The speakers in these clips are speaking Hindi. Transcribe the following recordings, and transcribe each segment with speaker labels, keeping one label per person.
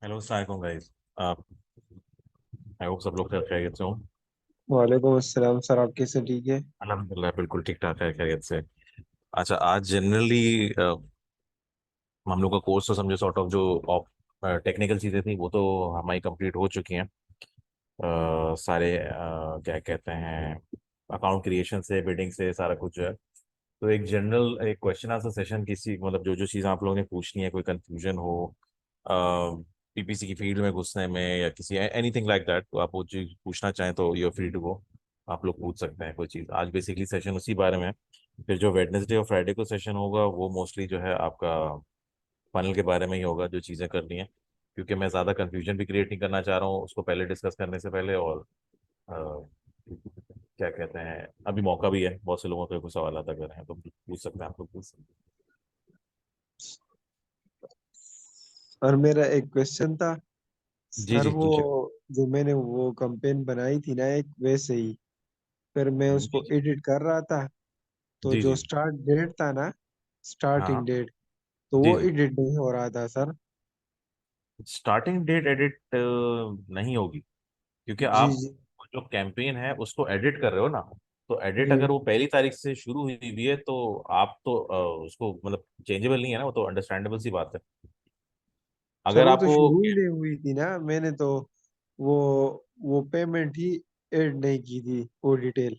Speaker 1: हेलो अस्सलाम गाइस। आप आई होप सब लोग खैरियत से हो।
Speaker 2: वालेकुम अस्सलाम सर। आप कैसे? ठीक है।
Speaker 1: अल्हम्दुलिल्लाह बिल्कुल ठीक ठाक है, खैरियत से। अच्छा, आज जनरली हम लोग का कोर्स तो समझे सॉर्ट ऑफ जो टेक्निकल चीज़ें थी वो तो हमारी कंप्लीट हो चुकी हैं। सारे क्या कहते हैं, अकाउंट क्रिएशन से बिडिंग से सारा कुछ जो है। तो एक जनरल एक क्वेश्चन आंसर सेशन, किसी मतलब जो जो चीज़ आप लोगों ने पूछनी है, कोई कंफ्यूजन हो पीपीसी की फील्ड में घुसने में या किसी एनीथिंग लाइक दैट, तो आप वो चीज़ पूछना चाहें तो you are free to go. आप लोग पूछ सकते हैं कोई चीज़। आज बेसिकली सेशन उसी बारे में है। फिर जो वेडनेसडे और फ्राइडे को सेशन होगा वो मोस्टली जो है आपका फनल के बारे में ही होगा, जो चीज़ें करनी है। क्योंकि मैं ज़्यादा कंफ्यूजन भी क्रिएट नहीं करना चाह रहा हूँ उसको पहले डिस्कस करने से पहले। और अ, क्या कहते हैं, अभी मौका भी है, बहुत से लोगों के कुछ सवाल अगर हैं तो पूछ सकते हैं, आप लोग पूछ सकते हैं।
Speaker 2: और मेरा एक क्वेश्चन था
Speaker 1: जी
Speaker 2: सर।
Speaker 1: जी
Speaker 2: वो
Speaker 1: पूछिए।
Speaker 2: जो मैंने वो कैंपेन बनाई थी ना, एक वैसे ही फिर मैं
Speaker 1: जी
Speaker 2: उसको एडिट कर रहा था। तो
Speaker 1: जी
Speaker 2: जो
Speaker 1: जी।
Speaker 2: स्टार्ट डेट था ना,
Speaker 1: हाँ
Speaker 2: स्टार्टिंग
Speaker 1: हाँ।
Speaker 2: डेट, तो
Speaker 1: जी
Speaker 2: वो
Speaker 1: जी।
Speaker 2: एडिट नहीं हो रहा था सर।
Speaker 1: स्टार्टिंग डेट एडिट नहीं होगी, क्योंकि
Speaker 2: जी
Speaker 1: आप
Speaker 2: जी
Speaker 1: जो कैंपेन है उसको एडिट कर रहे हो ना। तो एडिट
Speaker 2: जी।
Speaker 1: अगर वो पहली तारीख से शुरू हुई हुई है तो आप तो उसको मतलब चेंजेबल नहीं है ना, वो तो अंडरस्टैंडेबल सी बात है।
Speaker 2: सर
Speaker 1: अगर
Speaker 2: वो तो
Speaker 1: आपको
Speaker 2: शुरू ही नहीं हुई थी ना, मैंने तो वो वो पेमेंट ही ऐड नहीं की थी, वो डिटेल।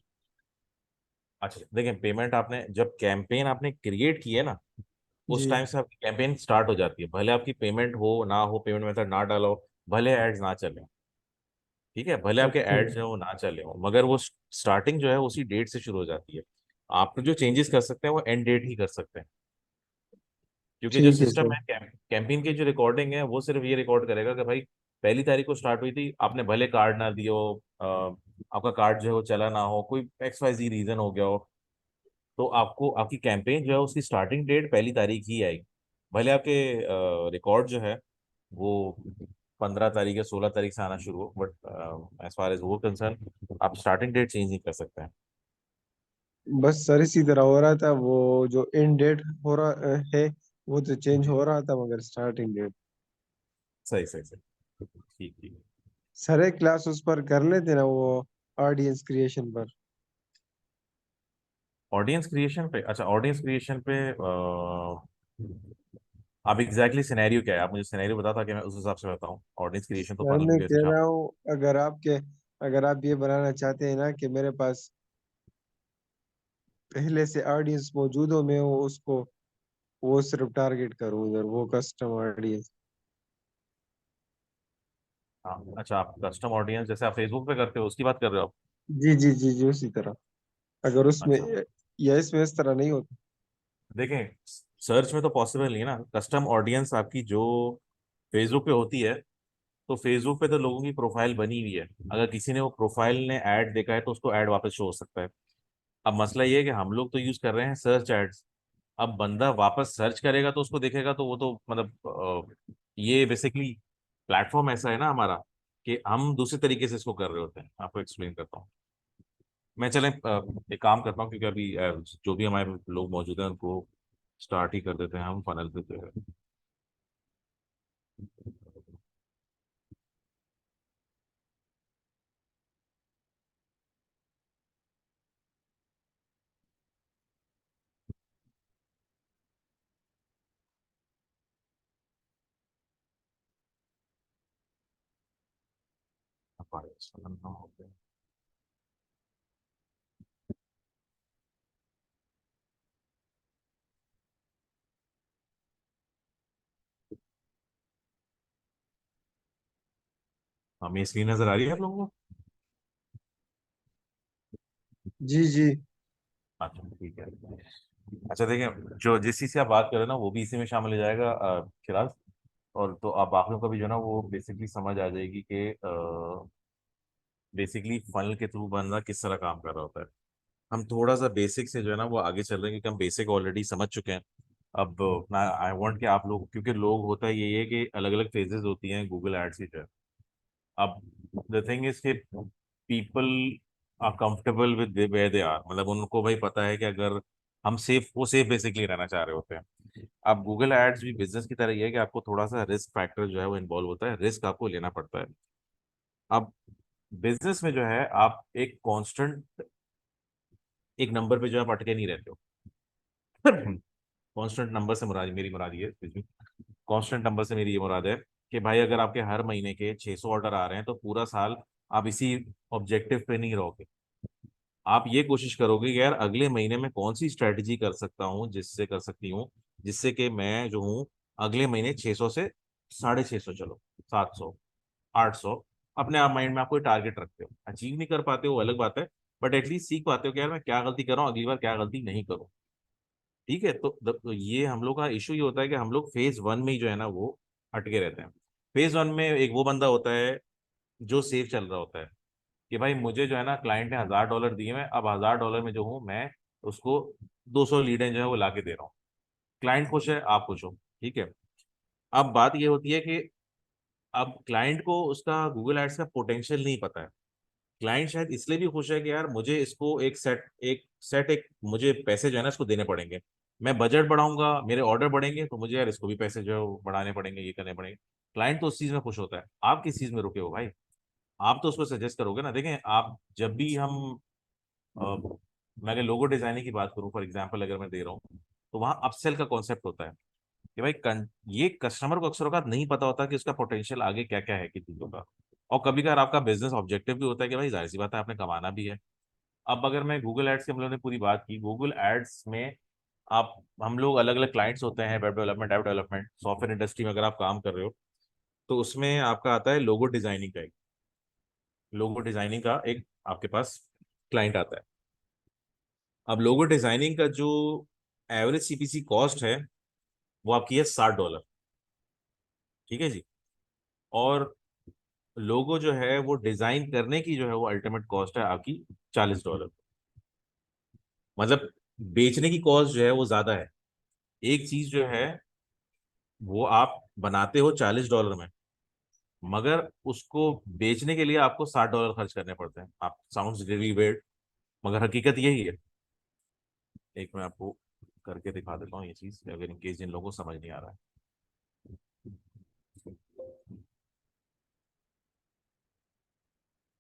Speaker 1: अच्छा देखिए, पेमेंट आपने जब कैंपेन आपने क्रिएट की है ना, उस
Speaker 2: जी।
Speaker 1: टाइम से आपकी कैंपेन स्टार्ट हो जाती है, भले आपकी पेमेंट हो ना हो, पेमेंट मेथड ना डालो, भले एड्स ना चले। ठीक है, भले आपके
Speaker 2: अच्छा।
Speaker 1: एड्स जो है वो ना चले हो, मगर वो स्टार्टिंग जो है उसी डेट से शुरू हो जाती है। आप जो चेंजेस कर सकते हैं वो एंड डेट ही कर सकते हैं। क्योंकि जो
Speaker 2: ठीक है
Speaker 1: सिस्टम
Speaker 2: सर।
Speaker 1: है कैंपेन की जो रिकॉर्डिंग है वो सिर्फ ये रिकॉर्ड करेगा कि भाई पहली तारीख को स्टार्ट हुई थी, आपने भले कार्ड ना दियो, आपका कार्ड जो है वो चला ना हो, कोई एक्स वाई जी रीजन हो गया हो, तो आपको आपकी कैंपेन जो है उसकी स्टार्टिंग डेट पहली तारीख ही आएगी। भले आपके रिकॉर्ड जो है वो 15 तारीख या 16 तारीख से आना शुरू हो, बट एज फार एज वो कंसर्न आप स्टार्टिंग डेट चेंज नहीं कर सकते हैं।
Speaker 2: बस सर इसी तरह हो रहा था, वो जो एंड डेट हो रहा है वो तो चेंज
Speaker 1: जी,
Speaker 2: हो रहा था, मगर स्टार्टिंग डेट।
Speaker 1: सही सही सही, ठीक ठीक।
Speaker 2: सर एक क्लास उस पर कर लेते ना, वो ऑडियंस क्रिएशन पर।
Speaker 1: ऑडियंस क्रिएशन पे, अच्छा ऑडियंस क्रिएशन पे आप एग्जैक्टली सिनेरियो क्या है, आप मुझे सिनेरियो बता, ताकि मैं उस हिसाब से बताऊं। ऑडियंस क्रिएशन तो
Speaker 2: सर
Speaker 1: फनल में
Speaker 2: मैं
Speaker 1: भी वैसे
Speaker 2: कह
Speaker 1: शामिल।
Speaker 2: रहा हूँ, अगर आप ये बनाना चाहते हैं ना कि मेरे पास पहले से ऑडियंस मौजूद हो, मैं उसको वो सिर्फ टारगेट करूँ उधर, वो कस्टम ऑडियंस।
Speaker 1: हाँ अच्छा, आप कस्टम ऑडियंस जैसे आप फेसबुक पे करते हो उसकी बात कर रहे हो आप?
Speaker 2: जी जी जी जी, उसी तरह। अगर उसमें
Speaker 1: अच्छा
Speaker 2: या इसमें इस तरह नहीं होता।
Speaker 1: देखें, सर्च में तो पॉसिबल नहीं है ना। कस्टम ऑडियंस आपकी जो फेसबुक पे होती है, तो फेसबुक पे तो लोगों की प्रोफाइल बनी हुई है। अगर किसी ने वो प्रोफाइल ने ऐड देखा है तो उसको ऐड वापस शो हो सकता है। अब मसला ये है कि हम लोग तो यूज कर रहे हैं सर्च एड्स। अब बंदा वापस सर्च करेगा तो उसको देखेगा, तो वो तो मतलब ये बेसिकली प्लेटफॉर्म ऐसा है ना हमारा, कि हम दूसरे तरीके से इसको कर रहे होते हैं। आपको एक्सप्लेन करता हूँ मैं, चलें एक काम करता हूँ, क्योंकि अभी जो भी हमारे लोग मौजूद हैं उनको स्टार्ट ही कर देते हैं हम फनल पे जो है। हमारे फनल ना होते हैं। हमें स्क्रीन नजर आ रही है आप लोगों को?
Speaker 2: जी जी
Speaker 1: अच्छा ठीक है। अच्छा देखिए, जो जिस चीज़ से आप बात कर रहे हैं ना वो भी इसी में शामिल हो जाएगा फिलहाल। और तो आप बाकियों का भी जो है ना वो बेसिकली समझ आ जाएगी कि बेसिकली फनल के थ्रू बंदा किस तरह काम कर रहा होता है। हम थोड़ा सा बेसिक से जो है ना वो आगे चल रहे हैं, क्योंकि हम बेसिक ऑलरेडी समझ चुके हैं। अब ना आई वांट कि आप लोग, क्योंकि लोग होता है ये है कि अलग अलग फेजेस होती हैं गूगल एड्स की जो है। अब द थिंग इज कि people are comfortable with where they are, मतलब उनको भाई पता है कि अगर हम सेफ, वो सेफ बेसिकली रहना चाह रहे होते हैं। अब गूगल एड्स भी बिजनेस की तरह ही है कि आपको थोड़ा सा रिस्क फैक्टर जो है वो इन्वॉल्व होता है, रिस्क आपको लेना पड़ता है। अब बिजनेस में जो है आप एक कांस्टेंट एक नंबर पे जो है आप अटके नहीं रहते हो। कांस्टेंट नंबर से मुराद, मेरी मुराद ये, कांस्टेंट नंबर से मेरी ये मुराद है कि भाई अगर आपके हर महीने के 600 ऑर्डर आ रहे हैं तो पूरा साल आप इसी ऑब्जेक्टिव पे नहीं रहोगे। आप ये कोशिश करोगे कि यार अगले महीने में कौन सी स्ट्रेटजी कर सकता हूँ, जिससे कर सकती हूँ जिससे कि मैं जो हूँ अगले महीने 600 से 650, चलो 700, 800, अपने आप माइंड में आप कोई टारगेट रखते हो। अचीव नहीं कर पाते हो वो अलग बात है, बट एटलीस्ट सीख पाते हो कि यार मैं क्या गलती कर रहा हूँ, अगली बार क्या गलती नहीं करूँ। ठीक है, तो ये हम लोग का इशू ये होता है कि हम लोग फेज वन में ही जो है ना वो अटके रहते हैं। फेज वन में एक वो बंदा होता है जो सेफ चल रहा होता है कि भाई मुझे जो है ना क्लाइंट ने $1000 दिए, मैं अब $1000 में जो हूँ मैं उसको 200 लीडें जो है वो ला के दे रहा हूँ। क्लाइंट खुश है, आप खुश हो। ठीक है। अब बात ये होती है कि अब क्लाइंट को उसका गूगल एड्स का पोटेंशियल नहीं पता है। क्लाइंट शायद इसलिए भी खुश है कि यार मुझे इसको एक मुझे पैसे जो है ना इसको देने पड़ेंगे। मैं बजट बढ़ाऊंगा, मेरे ऑर्डर बढ़ेंगे, तो मुझे यार इसको भी पैसे जो है वो बढ़ाने पड़ेंगे, ये करने पड़ेंगे। क्लाइंट तो उस चीज में खुश होता है, आप किस चीज में रुके हो भाई? आप तो उसको सजेस्ट करोगे ना। देखें, आप जब भी हम मैं अगर लोगो डिजाइनिंग की बात करूं फॉर एग्जांपल अगर मैं दे रहा हूं, तो वहां अपसेल का कॉन्सेप्ट होता है कि भाई ये कस्टमर को अक्सर औकात नहीं पता होता कि उसका पोटेंशियल आगे क्या क्या है कि चीजों का। और कभी कभार आपका बिजनेस ऑब्जेक्टिव भी होता है कि भाई जाहिर सी बात है आपने कमाना भी है। अब अगर मैं गूगल एड्स की, हम लोगों ने पूरी बात की गूगल एड्स में, आप हम लोग अलग अलग क्लाइंट्स होते हैं, web development, app development, software industry में अगर आप काम कर रहे हो तो उसमें आपका आता है लोगो डिजाइनिंग का। एक लोगो डिजाइनिंग का एक आपके पास क्लाइंट आता है। अब लोगो डिजाइनिंग का जो एवरेज सीपीसी कॉस्ट है वो आपकी है $60। ठीक है जी। और लोगो जो है वो डिजाइन करने की जो है वो अल्टीमेट कॉस्ट है आपकी $40। मतलब बेचने की कॉस्ट जो है वो ज्यादा है। एक चीज जो है वो आप बनाते हो $40 में, मगर उसको बेचने के लिए आपको $60 खर्च करने पड़ते हैं। आप साउंड्स रियली वेird, मगर हकीकत यही है। एक मैं आपको करके दिखा देता हूँ ये चीज, अगर इनकेस जिन लोगों को समझ नहीं आ रहा है।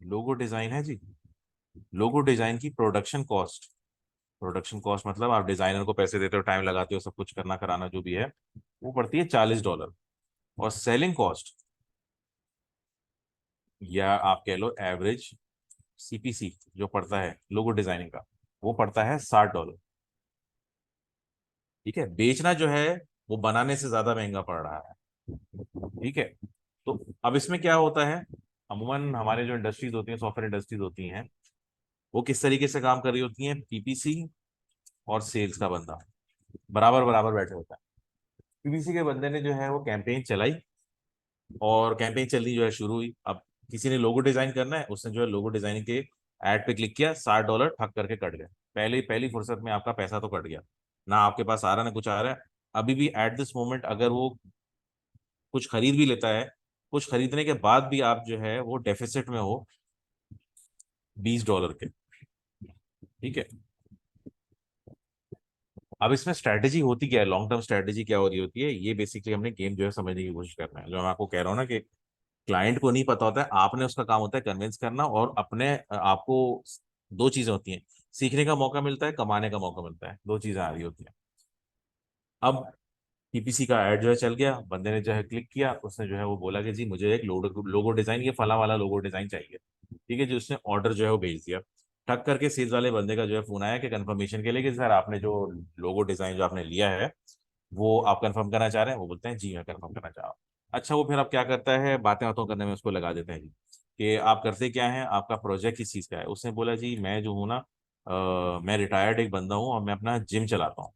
Speaker 1: लोगो डिजाइन है जी। लोगो डिजाइन की प्रोडक्शन कॉस्ट मतलब आप डिजाइनर को पैसे देते हो, टाइम लगाते हो, सब कुछ करना कराना जो भी है, वो पड़ती है $40। और सेलिंग कॉस्ट, या आप कह लो एवरेज सीपीसी जो पड़ता है लोगो डिजाइनिंग का, वो पड़ता है $60। ठीक है, बेचना जो है वो बनाने से ज्यादा महंगा पड़ रहा है। ठीक है। तो अब इसमें क्या होता है, अमूमन हमारे जो इंडस्ट्रीज होती हैं, सॉफ्टवेयर इंडस्ट्रीज होती हैं, वो किस तरीके से काम कर रही होती हैं, पीपीसी और सेल्स का बंदा बराबर बराबर बैठे होता है। पीपीसी के बंदे ने जो है वो कैंपेन चलाई, और कैंपेन चलनी जो है शुरू हुई। अब किसी ने लोगो डिजाइन करना है, उसने जो है लोगो डिजाइनिंग के ऐड पे क्लिक किया, $60 ठक करके कट गए। पहले पहली फुर्सत में आपका पैसा तो कट गया, ना आपके पास आ रहा ना कुछ आ रहा है। अभी भी एट दिस मोमेंट अगर वो कुछ खरीद भी लेता है, कुछ खरीदने के बाद भी आप जो है वो डेफिसिट में हो $20 के। ठीक है। अब इसमें स्ट्रैटेजी होती क्या है, लॉन्ग टर्म स्ट्रैटेजी क्या हो रही होती है, ये बेसिकली हमने गेम जो है समझने की कोशिश करना है। जो मैं आपको कह रहा हूँ ना कि क्लाइंट को नहीं पता होता है, आपने उसका काम होता है कन्विंस करना, और अपने आपको दो चीजें होती हैं, सीखने का मौका मिलता है, कमाने का मौका मिलता है, दो चीजें आ रही होती हैं। अब पीपीसी का ऐड जो है चल गया, बंदे ने जो है क्लिक किया, उसने जो है वो बोला कि जी मुझे एक लोगो लोगो डिजाइन, ये फला वाला लोगो डिजाइन चाहिए। ठीक है जी, उसने ऑर्डर जो है वो भेज दिया। ठक करके सेल्स वाले बंदे का जो है फोन आया कि कंफर्मेशन के लिए कि सर आपने जो लोगो डिजाइन जो आपने लिया है वो आप कंफर्म करना चाह रहे हैं। वो बोलते हैं जी मैं कंफर्म करना चाह रहा हूँ। अच्छा, वो फिर आप क्या करता है, बातें बातों करने में उसको लगा देते हैं जी कि आप करते क्या हैं, आपका प्रोजेक्ट किस चीज़ का है। उसने बोला जी मैं जो हूँ ना, मैं रिटायर्ड एक बंदा हूँ और मैं अपना जिम चलाता हूँ।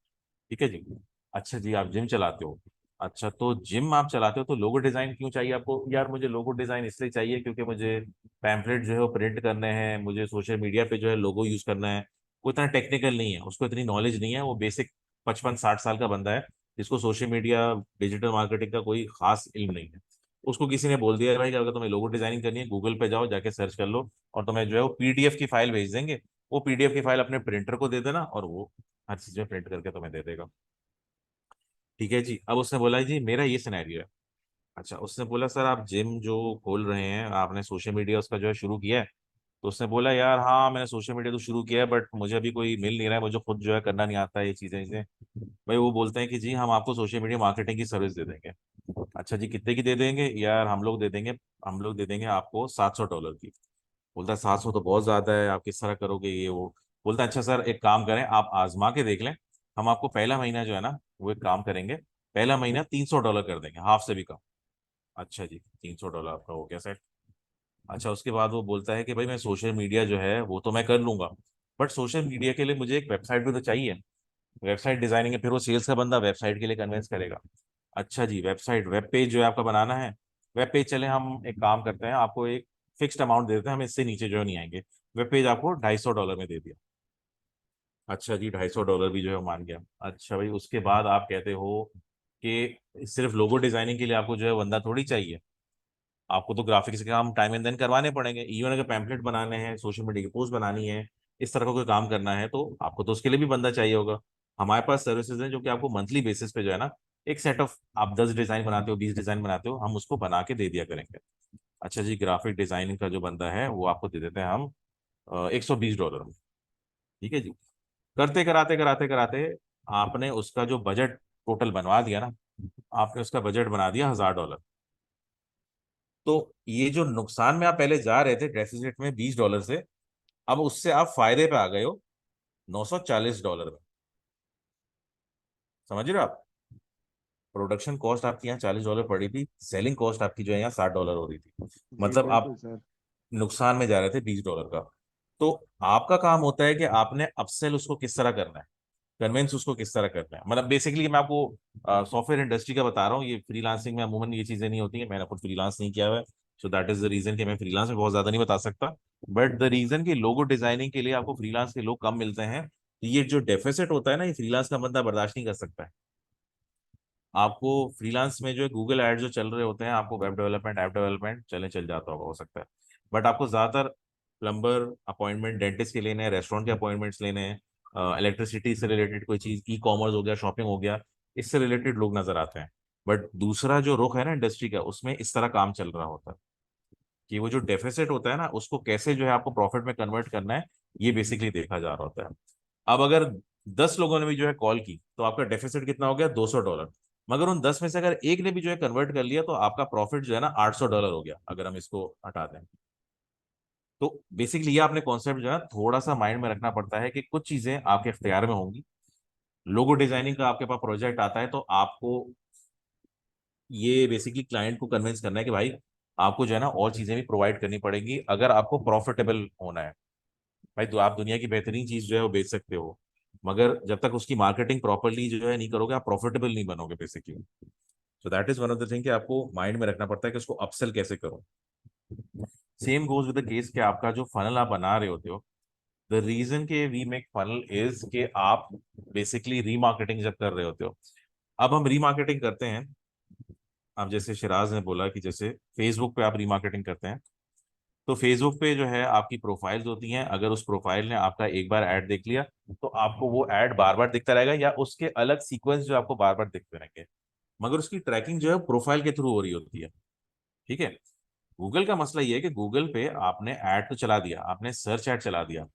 Speaker 1: ठीक है जी। अच्छा जी, आप जिम चलाते हो। अच्छा, तो जिम आप चलाते हो तो लोगो डिजाइन क्यों चाहिए आपको? यार मुझे लोगो डिजाइन इसलिए चाहिए क्योंकि मुझे पैम्फलेट जो है वो प्रिंट करने हैं, मुझे सोशल मीडिया पे जो है लोगो यूज करना है। वो इतना टेक्निकल नहीं है, उसको इतनी नॉलेज नहीं है, वो बेसिक 55-60 साल का बंदा है जिसको सोशल मीडिया डिजिटल मार्केटिंग का कोई खास इल्म नहीं है। उसको किसी ने बोल दिया भाई कि अगर तुम्हें लोगो डिजाइनिंग करनी है, गूगल पे जाओ, जाके सर्च कर लो, और तुम्हें जो है वो पीडीएफ की फाइल भेज देंगे। वो पीडीएफ की फाइल अपने प्रिंटर को दे देना और वो हर चीज में प्रिंट करके तुम्हें दे देगा। ठीक है जी। अब उसने बोला जी मेरा ये सिनेरियो है। अच्छा, उसने बोला सर आप जिम जो खोल रहे हैं, आपने सोशल मीडिया उसका जो है शुरू किया है? तो उसने बोला यार हाँ मैंने सोशल मीडिया तो शुरू किया है, बट मुझे अभी कोई मिल नहीं रहा है, मुझे खुद जो है करना नहीं आता है ये चीजें चीजें। भाई वो बोलते हैं कि जी हम आपको सोशल मीडिया मार्केटिंग की सर्विस दे देंगे। अच्छा जी, कितने की दे देंगे यार? हम लोग दे देंगे आपको $700 की। बोलता है 700 तो बहुत ज्यादा है, आप किस तरह करोगे ये वो। बोलता है अच्छा सर एक काम करें, आप आजमा के देख लें। हम आपको पहला महीना जो है ना वो एक काम करेंगे, पहला महीना $300 कर देंगे, हाफ से भी कम। अच्छा जी, $300 आपका हो गया सेट। अच्छा, उसके बाद वो बोलता है कि भाई मैं सोशल मीडिया जो है वो तो मैं कर लूंगा, बट सोशल मीडिया के लिए मुझे एक वेबसाइट भी तो चाहिए। वेबसाइट डिजाइनिंग है, फिर वो सेल्स का बंदा वेबसाइट के लिए कन्विंस करेगा। अच्छा जी, वेबसाइट वेब पेज जो है आपका बनाना है। वेब पेज चले, हम एक काम करते हैं, आपको एक फिक्स्ड अमाउंट दे देते हैं, हम इससे नीचे जो है नहीं आएंगे। वेब पेज आपको $250 में दे दिया। अच्छा जी, $250 भी जो है वो मान गया। अच्छा भाई, उसके बाद आप कहते हो कि सिर्फ लोगो डिजाइनिंग के लिए आपको जो है बंदा थोड़ी चाहिए, आपको तो ग्राफिक्स के काम टाइम एंड देन करवाने पड़ेंगे। इवन अगर पैम्पलेट बनाने हैं, सोशल मीडिया की पोस्ट बनानी है, इस तरह का कोई काम करना है, तो आपको तो उसके लिए भी बंदा चाहिए होगा। हमारे पास सर्विसेज हैं जो कि आपको मंथली बेसिस पे जो है ना, एक सेट ऑफ, आप 10 डिजाइन बनाते हो, 20 डिजाइन बनाते हो, हम उसको बना के दे दिया करेंगे। अच्छा जी, ग्राफिक डिजाइनिंग का जो बंदा है वो आपको दे देते हैं हम $120 में। ठीक है जी। करते कराते कराते कराते आपने उसका जो बजट टोटल बनवा दिया ना, आपने उसका बजट बना दिया $1000। तो ये जो नुकसान में आप पहले जा रहे थे डेफिसिट में $20 से, अब उससे आप फायदे पे आ गए हो $940 में। समझ रहे हो आप? प्रोडक्शन कॉस्ट आपकी यहाँ $40 पड़ी थी, सेलिंग कॉस्ट आपकी जो है यहाँ $60 हो रही थी।
Speaker 2: जी
Speaker 1: मतलब
Speaker 2: बिल्कुल
Speaker 1: आप
Speaker 2: सर।
Speaker 1: नुकसान में जा रहे थे $20 का। तो आपका काम होता है कि आपने अपसेल उसको किस तरह करना है, कन्विंस उसको किस तरह करना है। मतलब बेसिकली मैं आपको सॉफ्टवेयर इंडस्ट्री का बता रहा हूँ, ये फ्रीलांसिंग में अमूमन ये चीजें नहीं होती हैं, मैंने खुद फ्रीलांस नहीं किया हुआ है। So that is the reason कि मैं फ्रीलांस में बहुत ज्यादा नहीं बता सकता। बट द रीजन कि लोगो डिजाइनिंग के लिए आपको फ्रीलांस के लोग कम मिलते हैं, ये जो डेफिसिट होता है ना, ये फ्रीलांस का बंदा बर्दाश्त नहीं कर सकता है। आपको फ्रीलांस में जो है गूगल एड जो चल रहे होते हैं, आपको वेब डेवलपमेंट ऐप डेवलपमेंट चले चल जाता होगा, हो सकता है। बट आपको ज्यादातर प्लम्बर अपॉइंटमेंट, डेंटिस्ट के लेने हैं, रेस्टोरेंट के अपॉइंटमेंट्स लेने हैं, इलेक्ट्रिसिटी से रिलेटेड कोई चीज, ई कॉमर्स हो गया, शॉपिंग हो गया, इससे रिलेटेड लोग नजर आते हैं। बट दूसरा जो रुख है ना इंडस्ट्री का, उसमें इस तरह काम चल रहा होता है कि वो जो डेफिसिट होता है ना, उसको कैसे जो है आपको प्रॉफिट में कन्वर्ट करना है, ये बेसिकली देखा जा रहा होता है। अब अगर 10 लोगों ने भी जो है कॉल की, तो आपका डेफिसिट कितना हो गया? $200। मगर उन 10 में से अगर एक ने भी जो है कन्वर्ट कर लिया, तो आपका प्रॉफिट जो है ना $800 हो गया, अगर हम इसको हटा दें। तो बेसिकली ये आपने कॉन्सेप्ट जो है ना थोड़ा सा माइंड में रखना पड़ता है कि कुछ चीजें आपके इख्तियार में होंगी। लोगो डिजाइनिंग का आपके पास प्रोजेक्ट आता है, तो आपको ये बेसिकली क्लाइंट को कन्विंस करना है कि भाई आपको जो है ना और चीजें भी प्रोवाइड करनी पड़ेंगी अगर आपको प्रॉफिटेबल होना है। भाई तो आप दुनिया की बेहतरीन चीज जो है वो बेच सकते हो, मगर जब तक उसकी मार्केटिंग प्रॉपरली जो है नहीं करोगे, आप प्रॉफिटेबल नहीं बनोगे basically. So that is one of the thing कि आपको माइंड में रखना पड़ता है कि उसको अपसेल कैसे करो। Same goes with the case कि आपका जो फनल आप बना रहे होते हो, द रीजन के वी मेक फनल इज कि आप बेसिकली रीमार्केटिंग जब कर रहे होते हो। अब हम रीमार्केटिंग करते हैं, अब जैसे शिराज ने बोला कि जैसे फेसबुक पे आप रीमार्केटिंग करते हैं, तो फेसबुक पे जो है आपकी प्रोफाइल्स होती हैं, अगर उस प्रोफाइल ने आपका एक बार ऐड देख लिया, तो आपको वो ऐड बार बार दिखता रहेगा, या उसके अलग सीक्वेंस जो आपको बार बार दिखते रहेंगे। मगर उसकी ट्रैकिंग जो है प्रोफाइल के थ्रू हो रही होती है। ठीक है। गूगल का मसला ये है कि गूगल पे आपने ऐड तो चला दिया, आपने सर्च ऐड चला दिया।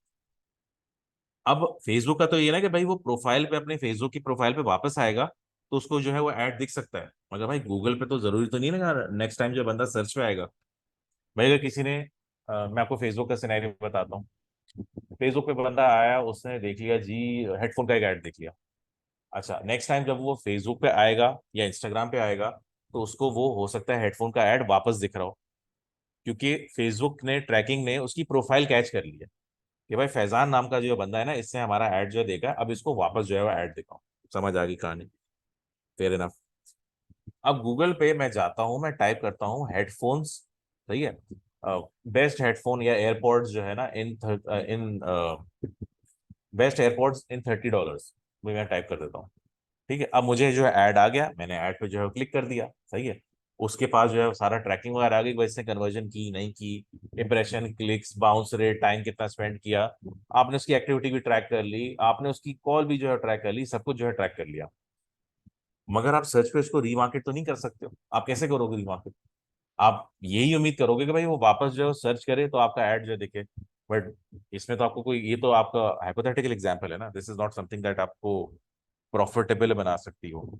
Speaker 1: अब फेसबुक का तो ये ना कि भाई वो प्रोफाइल पे, अपने फेसबुक की प्रोफाइल पे वापस आएगा, तो उसको जो है वो ऐड दिख सकता है। मगर भाई गूगल पे तो जरूरी तो नहीं है ना, नेक्स्ट टाइम जो बंदा सर्च पे आएगा। भाई अगर किसी ने मैं आपको फेसबुक का सिनेरियो बताता हूँ। फेसबुक पे बंदा आया, उसने देख लिया जी, हेडफोन का एक ऐड देख लिया। अच्छा, नेक्स्ट टाइम जब वो फेसबुक पे आएगा या इंस्टाग्राम पे आएगा, तो उसको वो हो सकता है हेडफोन का ऐड वापस दिख रहा हो, क्योंकि फेसबुक ने, ट्रैकिंग ने उसकी प्रोफाइल कैच कर ली है कि भाई फैजान नाम का जो बंदा है ना, इससे हमारा ऐड जो है देखा है, अब इसको वापस जो है वो ऐड दिखाओ। समझ आ गई कहानी? Fair enough. अब गूगल पे मैं जाता हूँ, मैं टाइप करता हूँ हेडफोन्स, सही है, बेस्ट हेडफोन या एयरपॉड्स जो है ना इन बेस्ट एयरपोर्ट्स इन $30, मैं टाइप कर देता हूँ। ठीक है। अब मुझे जो है ऐड आ गया, मैंने ऐड पे जो है क्लिक कर दिया, सही है। उसके पास जो है सारा ट्रैकिंग वगैरह आ गई, इसने कन्वर्जन की नहीं की, impression, clicks, bounce rate, time कितना स्पेंड किया, आपने उसकी एक्टिविटी भी ट्रैक कर ली, आपने उसकी कॉल भी जो है ट्रैक कर ली, सब कुछ जो है ट्रैक कर लिया। मगर आप सर्च पे उसको रीमार्केट तो नहीं कर सकते हो। आप कैसे करोगे रीमार्केट? आप यही उम्मीद करोगे कि भाई वो वापस जो है सर्च करे तो आपका ऐड जो है दिखे। बट इसमें तो आपको कोई, ये तो आपका हाइपोथेटिकल एग्जांपल है ना, this is not something that आपको प्रॉफिटेबल बना सकती हो।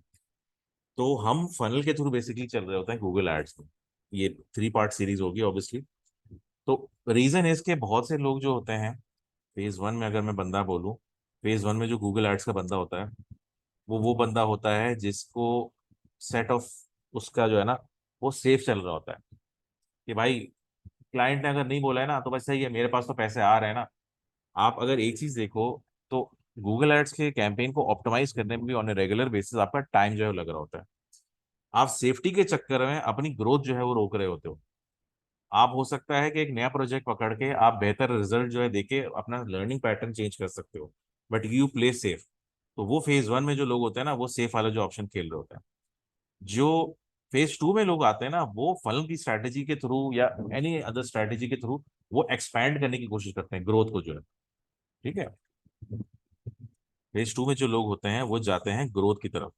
Speaker 1: तो हम फनल के थ्रू बेसिकली चल रहे होते हैं गूगल एड्स में। ये 3 पार्ट सीरीज होगी ऑब्वियसली। तो रीजन इसके बहुत से लोग जो होते हैं, फेज वन में अगर मैं बंदा बोलूं, फेज वन में जो गूगल एड्स का बंदा होता है, वो बंदा होता है जिसको सेट ऑफ, उसका जो है ना वो सेफ चल रहा होता है कि भाई क्लाइंट ने अगर नहीं बोला है ना तो बस सही है, मेरे पास तो पैसे आ रहे हैं ना। आप अगर एक चीज देखो तो गूगल एड्स के कैंपेन को ऑप्टिमाइज करने में भी ऑन ए रेगुलर बेसिस आपका टाइम जो है लग रहा होता है। आप सेफ्टी के चक्कर में अपनी ग्रोथ जो है वो रोक रहे होते हो। आप हो सकता है कि एक नया प्रोजेक्ट पकड़ के आप बेहतर रिजल्ट जो है देके अपना लर्निंग पैटर्न चेंज कर सकते हो, बट यू प्ले सेफ। तो वो फेज वन में जो लोग होते हैं ना वो सेफ वाला जो ऑप्शन खेल रहे होते हैं। जो फेज टू में लोग आते हैं ना वो फलन की स्ट्रैटेजी के थ्रू या एनी अदर स्ट्रैटेजी के थ्रू वो एक्सपैंड करने की कोशिश करते हैं ग्रोथ को जो है। ठीक है। फेज टू में जो लोग होते हैं वो जाते हैं ग्रोथ की तरफ।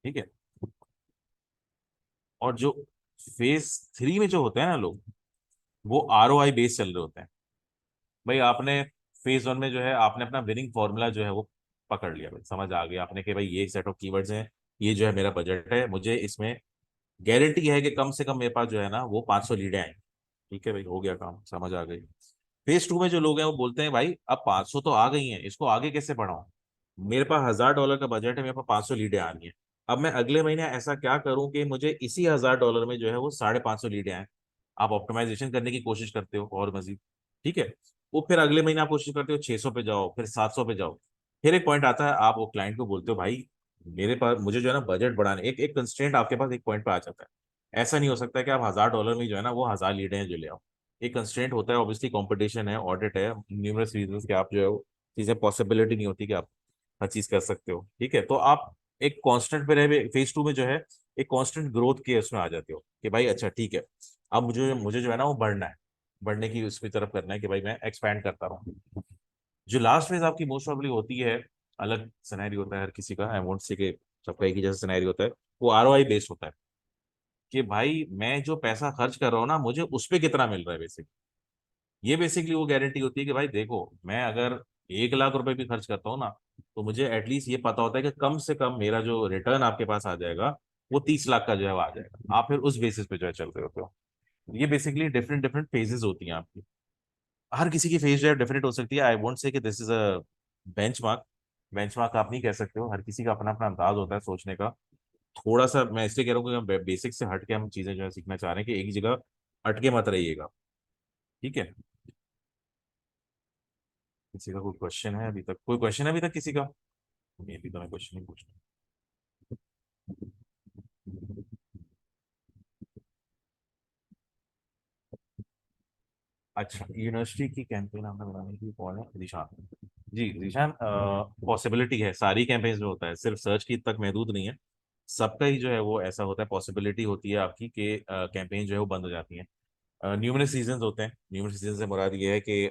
Speaker 1: ठीक है। और जो फेज थ्री में जो होते हैं ना लोग, वो आरओआई बेस्ड चल रहे होते हैं। भाई आपने फेज वन में जो है आपने अपना विनिंग फॉर्मूला जो है वो पकड़ लिया, भाई समझ आ गया आपने कि भाई ये सेट ऑफ कीवर्ड्स हैं, ये जो है मेरा बजट है, मुझे इसमें गारंटी है कि कम से कम मेरे पास जो है ना वो 500 लीडें आएंगी। ठीक है भाई, हो गया काम, समझ आ गई। फेज टू में जो लोग हैं वो बोलते हैं भाई अब 500 तो आ गई हैं, इसको आगे कैसे बढ़ाऊं? मेरे पास $1000 का बजट है, मेरे पास 500 लीडें आ रही हैं। अब मैं अगले महीने ऐसा क्या करूं कि मुझे इसी $1000 में जो है वो 550 लीडें आए। आप ऑप्टिमाइजेशन करने की कोशिश करते हो और मजीद। ठीक है। वो फिर अगले महीने आप कोशिश करते हो 600 पे जाओ, फिर 700 पे जाओ। फिर एक पॉइंट आता है, आप वो क्लाइंट को बोलते हो भाई मेरे पास, मुझे जो है ना बजट बढ़ाने, एक एक कंस्ट्रेंट आपके पास एक पॉइंट पे आ जाता है। ऐसा नहीं हो सकता कि आप $1000 में जो है ना वो 1000 लीडें जो ले आओ। एक कंस्ट्रेंट होता है, ऑब्वियसली कंपटीशन है, ऑडिट है, न्यूमरस रीजंस के आप जो है वो चीजें, पॉसिबिलिटी नहीं होती कि आप हर चीज कर सकते हो। ठीक है। तो आप एक कांस्टेंट पे रहे, फेज टू में जो है एक कांस्टेंट ग्रोथ के उसमें आ जाते हो कि भाई अच्छा ठीक है, अब मुझे मुझे जो है ना वो बढ़ना है, बढ़ने की उसकी तरफ करना है कि भाई मैं एक्सपैंड करता रहूँ। जो लास्ट फेज आपकी मोस्ट प्रॉब्ली होती है, अलग सिनेरियो होता है हर किसी का, आई वोंट से कि सबका एक ही जैसा सिनेरियो होता है। वो आरओआई बेस्ड होता है कि भाई मैं जो पैसा खर्च कर रहा हूँ ना मुझे उस पर कितना मिल रहा है बेसिक। ये बेसिकली वो गारंटी होती है कि भाई देखो मैं अगर 1 लाख रुपए भी खर्च करता हूँ ना, तो मुझे एटलीस्ट ये पता होता है कि कम से कम मेरा जो रिटर्न आपके पास आ जाएगा वो 30 लाख का जो है वो आ जाएगा। आप फिर उस बेसिस पे जो है चल रहे होते हो। ये बेसिकली डिफरेंट डिफरेंट फेजेस होती हैं आपकी। हर किसी की फेज जो है डिफरेंट हो सकती है। आई वोंट से कि this is a benchmark. Benchmark आप नहीं कह सकते हो, हर किसी का अपना अपना अंदाज होता है सोचने का। थोड़ा सा मैं इसलिए कह रहा हूँ कि हम बेसिक से हट के हम चीजें जो है सीखना चाह रहे हैं कि एक ही जगह अटके मत रहिएगा। ठीक है। किसी का कोई क्वेश्चन है अभी तक? कोई क्वेश्चन है अभी तक किसी का? नहीं, अभी तो मैं क्वेश्चन नहीं पूछ रहा। अच्छा, यूनिवर्सिटी की कैंपेन आपने बनाने की कौन है? निशान। जी निशान, पॉसिबिलिटी है, सारी कैंपेन्स में होता है, सिर्फ सर्च की तक महदूद नहीं है। सबका ही जो है वो ऐसा होता है, पॉसिबिलिटी होती है आपकी कि कैंपेन जो है वो बंद हो जाती है। न्यूमरस रीजंस होते हैं। न्यूमरस रीजन से मुराद ये है कि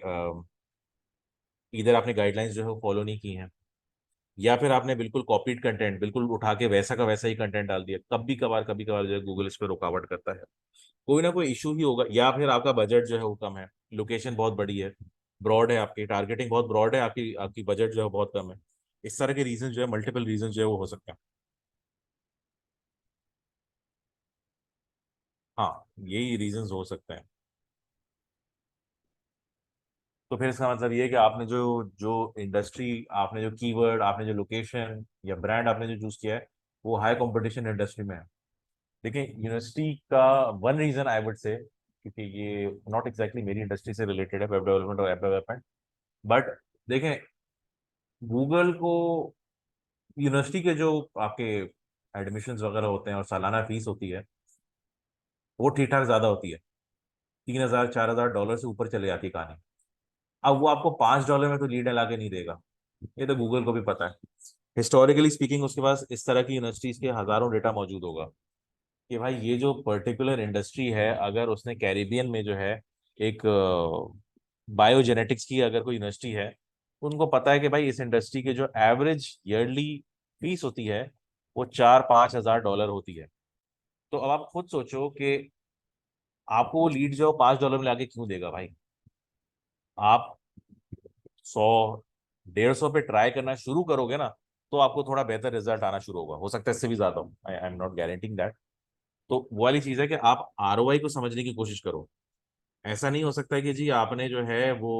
Speaker 1: इधर आपने गाइडलाइंस जो है वो फॉलो नहीं की हैं, या फिर आपने बिल्कुल कॉपीड कंटेंट बिल्कुल उठा के वैसा का वैसा ही कंटेंट डाल दिया। कभी कभार जो है गूगल इस पर रुकावट करता है, कोई ना कोई इशू ही होगा। या फिर आपका बजट जो है वो कम है, लोकेशन बहुत बड़ी है, ब्रॉड है, आपकी टारगेटिंग बहुत ब्रॉड है, आपकी आपकी बजट जो है बहुत कम है। इस तरह के रीजन जो है, मल्टीपल रीजन जो है वो हो सकते हैं। हाँ, यही रीजंस हो सकते हैं। तो फिर इसका मतलब ये है कि आपने जो जो इंडस्ट्री, आपने जो कीवर्ड, आपने जो लोकेशन या ब्रांड आपने जो चूज किया है, वो हाई कंपटीशन इंडस्ट्री में है। देखिए यूनिवर्सिटी का one reason I would say, क्योंकि ये नॉट एग्जैक्टली मेरी इंडस्ट्री से रिलेटेड है, वेब डेवलपमेंट और ऐप डेवलपमेंट, बट देखें गूगल को यूनिवर्सिटी के जो आपके एडमिशन्स वगैरह होते हैं और सालाना फीस होती है वो ठीक ठाक ज्यादा होती है। 3000 4000 डॉलर से ऊपर चले जाती है कहानी। अब वो आपको $5 में तो लीड ला के नहीं देगा, ये तो गूगल को भी पता है। हिस्टोरिकली स्पीकिंग उसके पास इस तरह की यूनिवर्सिटीज के हजारों डेटा मौजूद होगा कि भाई ये जो पर्टिकुलर इंडस्ट्री है, अगर उसने कैरिबियन में जो है एक बायोजेनेटिक्स की अगर कोई यूनिवर्सिटी है, तो उनको पता है कि भाई इस इंडस्ट्री के जो एवरेज ईयरली फीस होती है वो 4-5 हज़ार डॉलर होती है। तो अब आप खुद सोचो कि आपको वो लीड जो $5 में लाके क्यों देगा भाई। आप 100-150 पे ट्राई करना शुरू करोगे ना, तो आपको थोड़ा बेहतर रिजल्ट आना शुरू होगा। हो सकता है इससे भी ज्यादा हो, I am not guaranteeing that. तो वो वाली चीज है कि आप आरओआई को समझने की कोशिश करो। ऐसा नहीं हो सकता है कि जी आपने जो है वो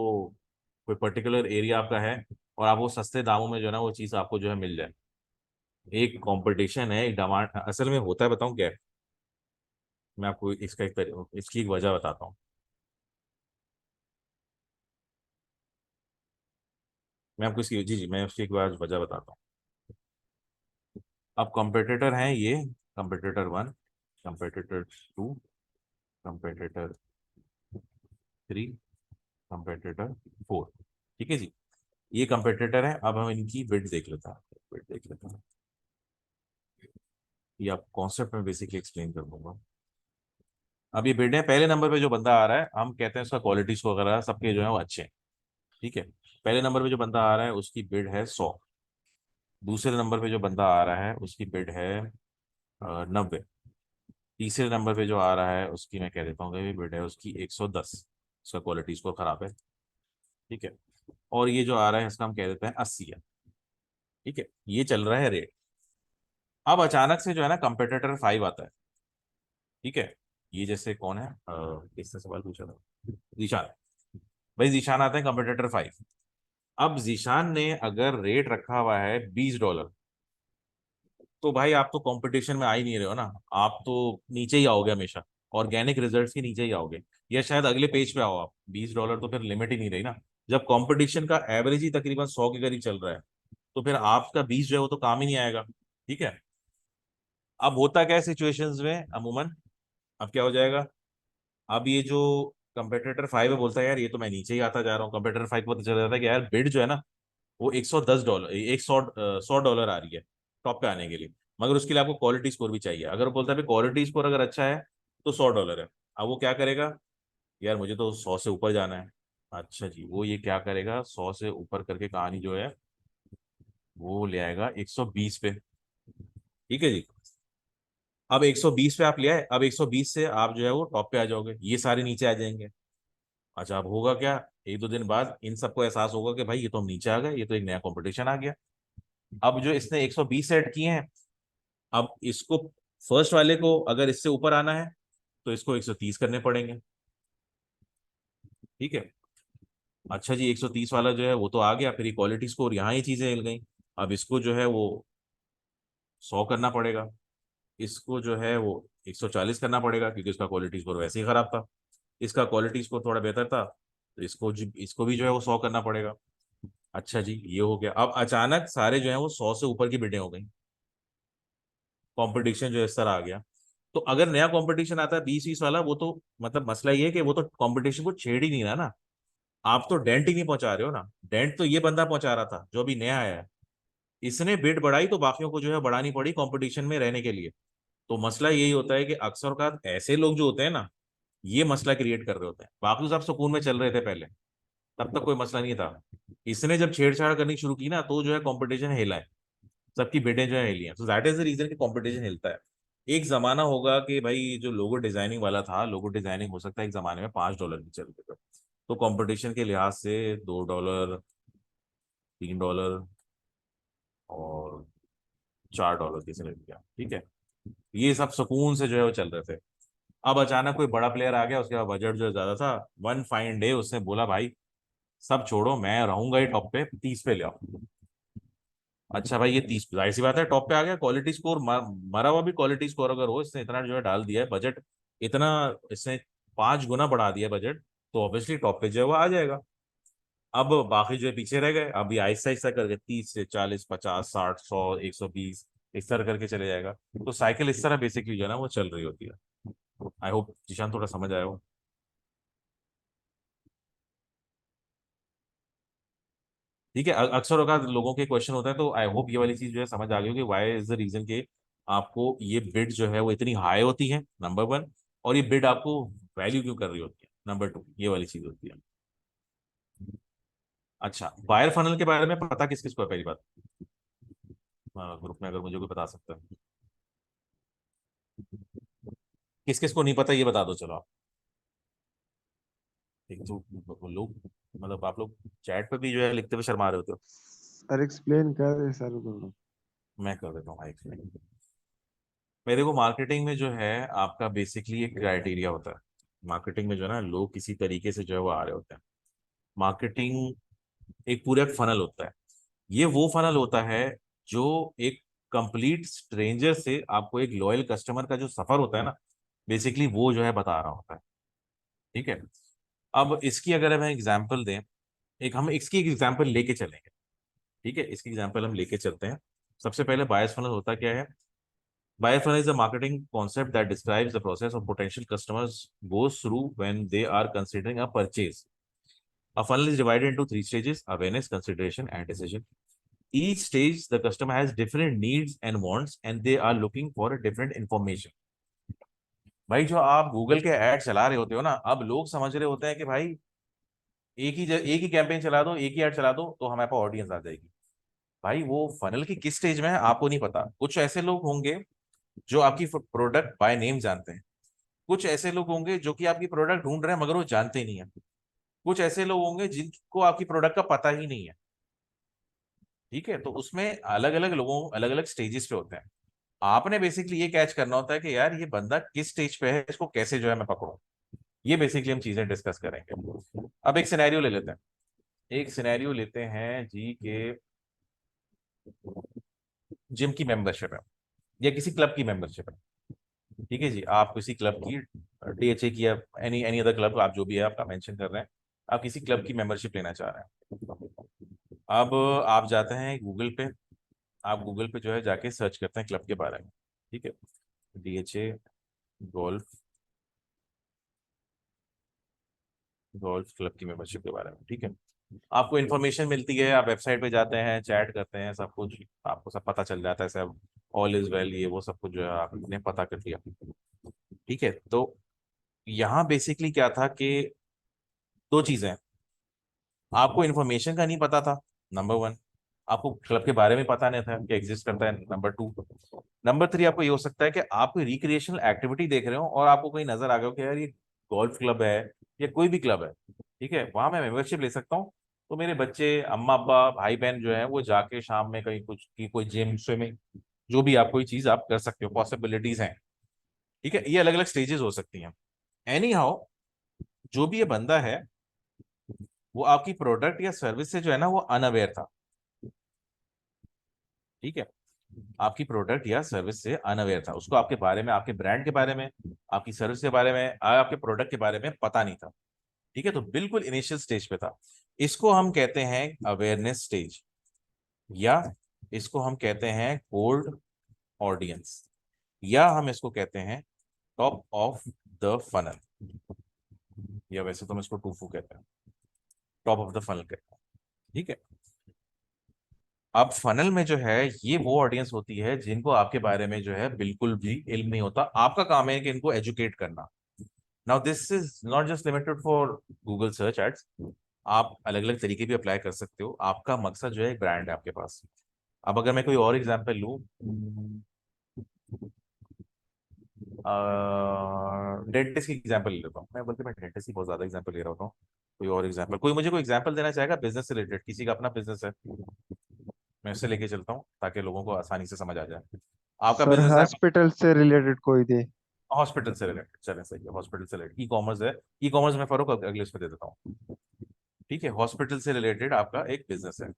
Speaker 1: कोई पर्टिकुलर एरिया आपका है और आप वो सस्ते दामों में जो है ना वो चीज़ आपको जो है मिल जाए। एक कंपटीशन है, एक डिमांड असल में होता है, बताऊं क्या है? मैं आपको इसका इसकी एक वजह बताता हूँ। मैं आपको इसकी जी जी मैं उसकी एक बार वजह बताता हूँ। अब कंपटीटर हैं ये, कंपटीटर 1, कंपटीटर 2, कंपटीटर 3, कंपटीटर 4। ठीक है जी, ये कंपटीटर है। अब हम इनकी बिड देख लेते हैं, बिड देख लेते हैं। ये आप कॉन्सेप्ट में बेसिकली एक्सप्लेन कर दूंगा। अब ये बिड है, पहले नंबर पे जो बंदा आ रहा है हम कहते हैं उसका क्वालिटी स्कोर वगैरह सबके जो है वो अच्छे हैं। ठीक है, पहले नंबर पे जो बंदा आ रहा है उसकी बिड है 100। दूसरे नंबर पे जो बंदा आ रहा है उसकी बिड है 90। तीसरे नंबर पे जो आ रहा है उसकी मैं कह देता हूँ कि बिड है उसकी 110। उसका क्वालिटी स्कोर खराब है। ठीक है, और ये जो आ रहा है इसका हम कह देते हैं 80 है। ठीक है, ये चल रहा है रेट। अब अचानक से जो है ना कंपेटेटर 5 आता है। ठीक है, ये जैसे कौन है, किसने सवाल पूछा था? जीशान। भाई जीशान आता है कंपेटेटर 5। अब जीशान ने अगर रेट रखा हुआ है $20, तो भाई आप तो कंपटीशन में आ ही नहीं रहे हो ना। आप तो नीचे ही आओगे हमेशा, ऑर्गेनिक रिजल्ट्स के नीचे ही आओगे, या शायद अगले पेज पे आओ आप। $20 तो फिर लिमिट ही नहीं रही ना। जब कंपटीशन का एवरेज ही तकरीबन 100 के करीब चल रहा है, तो फिर आपका 20 जो है वो तो काम ही नहीं आएगा। ठीक है, अब होता क्या है सिचुएशंस में अमूमन, अब क्या हो जाएगा? अब ये जो कंपेटेटर 5 है बोलता है यार ये तो मैं नीचे ही आता जा रहा हूँ। कंपेटेटर 5 को पता चल जाता है कि यार बिड जो है ना वो $110, एक सौ डॉलर आ रही है टॉप पे आने के लिए। मगर उसके लिए आपको क्वालिटी स्कोर भी चाहिए। अगर वो बोलता है क्वालिटी स्कोर अगर अच्छा है तो $100 है। अब वो क्या करेगा? यार मुझे तो 100 से ऊपर जाना है। अच्छा जी, वो ये क्या करेगा, 100 से ऊपर करके कहानी जो है वो ले आएगा 120 पे। ठीक है जी, अब 120 पे आप ले आए, अब 120 से आप जो है वो टॉप पे आ जाओगे, ये सारे नीचे आ जाएंगे। अच्छा, अब होगा क्या? 1-2 दिन बाद इन सबको एहसास होगा कि भाई ये तो हम नीचे आ गए, ये तो एक नया कंपटीशन आ गया। अब जो इसने 120 सेट किए हैं, अब इसको फर्स्ट वाले को अगर इससे ऊपर आना है तो इसको 130 करने पड़ेंगे। ठीक है, अच्छा जी 130 वाला जो है वो तो आ गया, फिर इक्वालिटी स्कोर यहाँ ही चीजें हिल गई। अब इसको जो है वो 100 करना पड़ेगा, इसको जो है वो 140 करना पड़ेगा क्योंकि इसका क्वालिटी स्कोर वैसे ही खराब था। इसका क्वालिटी स्कोर थोड़ा बेहतर था, तो इसको भी जो है वो 100 करना पड़ेगा। अच्छा जी, ये हो गया। अब अचानक सारे जो है वो 100 से ऊपर की बिडें हो गई। कंपटीशन जो है इस तरह आ गया। तो अगर नया कंपटीशन आता है 20-20 वाला, वो तो मतलब मसला ये है कि वो तो कंपटीशन को छेड़ ही नहीं रहा ना। आप तो डेंट ही नहीं पहुंचा रहे हो ना। डेंट तो ये बंदा पहुंचा रहा था जो अभी नया आया है। इसने बिड बढ़ाई तो बाकियों को जो है बढ़ानी पड़ी कंपटीशन में रहने के लिए। तो मसला यही होता है कि अक्सर का ऐसे लोग जो होते हैं ना, ये मसला क्रिएट कर रहे होते हैं। बाकी तो सब सुकून में चल रहे थे पहले, तब तक कोई मसला नहीं था। इसने जब छेड़छाड़ करनी शुरू की ना, तो जो है कंपटीशन हिला है, सबकी बिडें जो है हिली हैं। So that is the reason कि कंपटीशन हिलता है। एक जमाना होगा कि भाई जो लोगो डिजाइनिंग वाला था, लोगो डिजाइनिंग हो सकता है एक जमाने में $5 की चलती थी। तो कंपटीशन के लिहाज से $2, $3 और $4 की चल गया। ठीक है, ये सब सुकून से जो है वो चल रहे थे। अब अचानक कोई बड़ा प्लेयर आ गया, उसके बाद बजट जो है ज्यादा था। वन फाइन डे उसने बोला भाई सब छोड़ो, मैं रहूंगा ही टॉप पे, 30 पे ले आओ। अच्छा भाई, ये 30 जाहिर सी बात है टॉप पे आ गया। क्वालिटी स्कोर मरा हुआ भी क्वालिटी स्कोर अगर हो, इसने इतना जो है डाल दिया है बजट, इतना इसने 5 गुना बढ़ा दिया बजट, तो ऑब्वियसली टॉप पे जो है वो आ जाएगा। अब बाकी जो है पीछे रह गए। अब ये आहिस्ता आहिस्ता करके 30 से 40, 50, 60, 100, 120 इस तरह करके चले जाएगा। तो साइकिल इस तरह बेसिकली जो है ना वो चल रही होती है। आई होप जिशान थोड़ा समझ आया हो। ठीक है, अक्सर अगर लोगों के क्वेश्चन होता है, तो आई होप ये वाली चीज जो है समझ आ गई होगी, वाई इज द रीजन के आपको ये बिड जो है वो इतनी हाई होती है, नंबर 1। और ये बिड आपको वैल्यू क्यों कर रही होती है, नंबर 2, ये वाली चीज होती है। अच्छा, बायर फनल के बारे में पता किस किस को है पहली बात? ग्रुप में, अगर मुझे कोई बता सकता है। किस किस को नहीं पता ये बता दो चलो आप। एक तो लोग, मतलब आप लोग चैट पे भी जो है लिखते हुए शर्मा रहे होते हो।
Speaker 2: सर एक्सप्लेन कर रहे सर दोनों।
Speaker 1: मैं कर देता हूँ भाई explain। मेरे को मार्केटिंग में जो है आपका बेसिकली एक क्राइटेरिया होता है। मार्केटिंग में जो है ना, लोग किसी तरीके से जो है वो आ रहे होते हैं। मार्केटिंग एक पूरा फनल होता है। ये वो फनल होता है जो एक कंप्लीट स्ट्रेंजर से आपको एक लॉयल कस्टमर का जो सफर होता है ना, बेसिकली वो जो है बता रहा होता है। ठीक है। अब इसकी अगर हम एग्जांपल दें, एक हम इसकी एक एग्जांपल लेके चलेंगे। ठीक है, इसकी एग्जांपल हम लेके चलते हैं। सबसे पहले बायस फनल होता क्या है? Buyer funnel is a marketing concept that describes the process of potential customers goes through when they are considering a purchase. A funnel is divided into three stages: awareness, consideration, and decision. Each stage, the customer has different needs and wants, and they are looking for a different information. भाई जो आप गूगल के ऐड चला रहे होते हो ना, अब लोग समझ रहे होते हैं कि भाई एक ही कैंपेन चला दो, एक ही ऐड चला दो तो हमारे पास ऑडियंस आ जाएगी। भाई वो फनल की किस स्टेज में है आपको नहीं पता। कुछ ऐसे लोग होंगे जो आपकी प्रोडक्ट बाय नेम जानते हैं। कुछ ऐसे लोग होंगे जो कि आपकी प्रोडक्ट ढूंढ रहे हैं मगर वो जानते ही नहीं है। कुछ ऐसे लोग होंगे जिनको आपकी प्रोडक्ट का पता ही नहीं है। ठीक है, तो उसमें अलग अलग लोगों अलग अलग स्टेजेस पे होते हैं। आपने बेसिकली ये कैच करना होता है कि यार ये बंदा किस स्टेज पे है, इसको कैसे जो है मैं पकड़ूं। ये बेसिकली हम चीजें डिस्कस करेंगे। अब एक सिनेरियो ले लेते हैं। एक सिनेरियो लेते हैं जी के जिम की मेंबरशिप है या किसी क्लब की मेंबरशिप है। ठीक है जी, आप किसी क्लब की, डीएचए की या एनी एनी अदर क्लब, आप जो भी है आपका मेंशन कर रहे हैं, आप किसी क्लब की मेंबरशिप लेना चाह रहे हैं। अब आप जाते हैं गूगल पे। आप गूगल पे जो है जाके सर्च करते हैं क्लब के बारे में। ठीक है, डीएचए गोल्फ, गोल्फ क्लब की मेंबरशिप के बारे में। ठीक है, आपको इन्फॉर्मेशन मिलती है, आप वेबसाइट पे जाते हैं, चैट करते हैं, सब कुछ आपको सब पता चल जाता है, सब ऑल इज वेल, ये वो सब कुछ जो है आपने पता कर लिया। ठीक है, तो यहाँ बेसिकली क्या था कि दो चीजें हैं। आपको इन्फॉर्मेशन का नहीं पता था, नंबर वन। आपको क्लब के बारे में पता नहीं था कि एग्जिस्ट करता है, नंबर टू। नंबर थ्री, आपको ये हो सकता है कि आप कोई रिक्रिएशनल एक्टिविटी देख रहे हो और आपको कहीं नजर आ गया हो कि यार ये गोल्फ क्लब है या कोई भी क्लब है, ठीक है, वहां मैं मेंबरशिप ले सकता हूँ। तो मेरे बच्चे, अम्मा अब्बा, भाई बहन जो है वो जाके शाम में कहीं कुछ की कोई जिम, स्विमिंग, जो भी आप कोई चीज आप कर सकते हो, पॉसिबिलिटीज हैं। ठीक है, ये अलग अलग स्टेजेस हो सकती हैं। एनी हाउ, जो भी ये बंदा है वो आपकी प्रोडक्ट या सर्विस से जो है ना वो अनअवेयर था। ठीक है, आपकी प्रोडक्ट या सर्विस से अनअवेयर था, उसको आपके बारे में, आपके ब्रांड के बारे में, आपकी सर्विस के बारे में, आपके प्रोडक्ट के बारे में पता नहीं था। ठीक है, तो बिल्कुल इनिशियल स्टेज पे था। इसको हम कहते हैं अवेयरनेस स्टेज, या इसको हम कहते हैं कोल्ड ऑडियंस, या हम इसको कहते हैं टॉप ऑफ द फनल, या वैसे तो हम इसको टूफू कहते हैं, टॉप ऑफ द फनल कहते हैं। ठीक है, अब फनल में जो है ये वो ऑडियंस होती है जिनको आपके बारे में जो है बिल्कुल भी इल्म नहीं होता। आपका काम है कि इनको एजुकेट करना। Now this is not just limited for Google search ads. आप अलग अलग तरीके भी अप्लाई कर सकते हो। आपका मकसद जो है एक ब्रांड है आपके पास। अब अगर मैं कोई और एग्जांपल लूं, डेंटिस्ट की एग्जांपल ले लेता हूँ मैं, बल्कि मैं डेंटिस्ट की बहुत ज्यादा एग्जांपल ले रहा होता हूँ। कोई और एग्जांपल, कोई मुझे कोई एग्जांपल देना चाहेगा बिजनेस से रिलेटेड? किसी का अपना बिजनेस है, मैं उससे लेके चलता हूँ ताकि लोगों को आसानी से समझ आ जाए। आपका
Speaker 2: सर
Speaker 1: बिजनेस है,
Speaker 2: हॉस्पिटल से रिलेटेड कोई दे।
Speaker 1: हॉस्पिटल से रिलेटेड, चलें सही है, हॉस्पिटल से रिलेटेड। ई कॉमर्स है, ई कॉमर्स में फरोख अगले उसमें दे देता हूँ। ठीक है, हॉस्पिटल से रिलेटेड आपका एक बिजनेस है।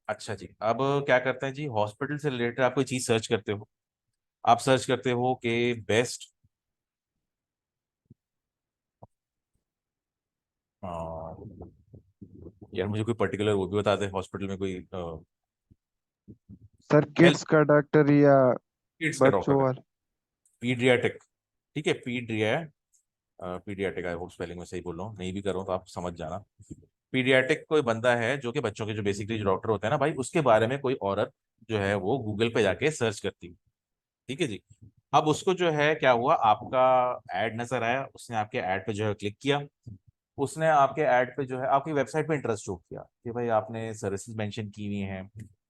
Speaker 1: अच्छा जी, अब क्या करते हैं जी, हॉस्पिटल से रिलेटेड आप कोई चीज सर्च करते हो। आप सर्च करते हो कि बेस्ट, यार मुझे कोई पर्टिकुलर वो भी बता दे, हॉस्पिटल में कोई
Speaker 2: सर
Speaker 1: हेल्थ,
Speaker 2: किड्स का डॉक्टर या
Speaker 1: किड्स का
Speaker 2: बच्चों
Speaker 1: डॉक्टर है,
Speaker 2: वाला।
Speaker 1: पीडियाटिक। ठीक है, पीडियाटिक, आई होप स्पेलिंग में सही बोल रहा हूँ, नहीं भी कर रहा हूँ तो आप समझ जाना। पीडियाटिक कोई बंदा है जो कि बच्चों के, जो बेसिकली जो डॉक्टर होते हैं ना भाई, उसके बारे में कोई औरत जो है वो गूगल पे जाके सर्च करती है। ठीक है जी, अब उसको जो है क्या हुआ, आपका एड नजर आया, उसने आपके एड पे जो है क्लिक किया। उसने आपके ऐड पे जो है आपकी वेबसाइट पे इंटरेस्ट शो किया कि भाई आपने सर्विसेज मेंशन की हुई हैं,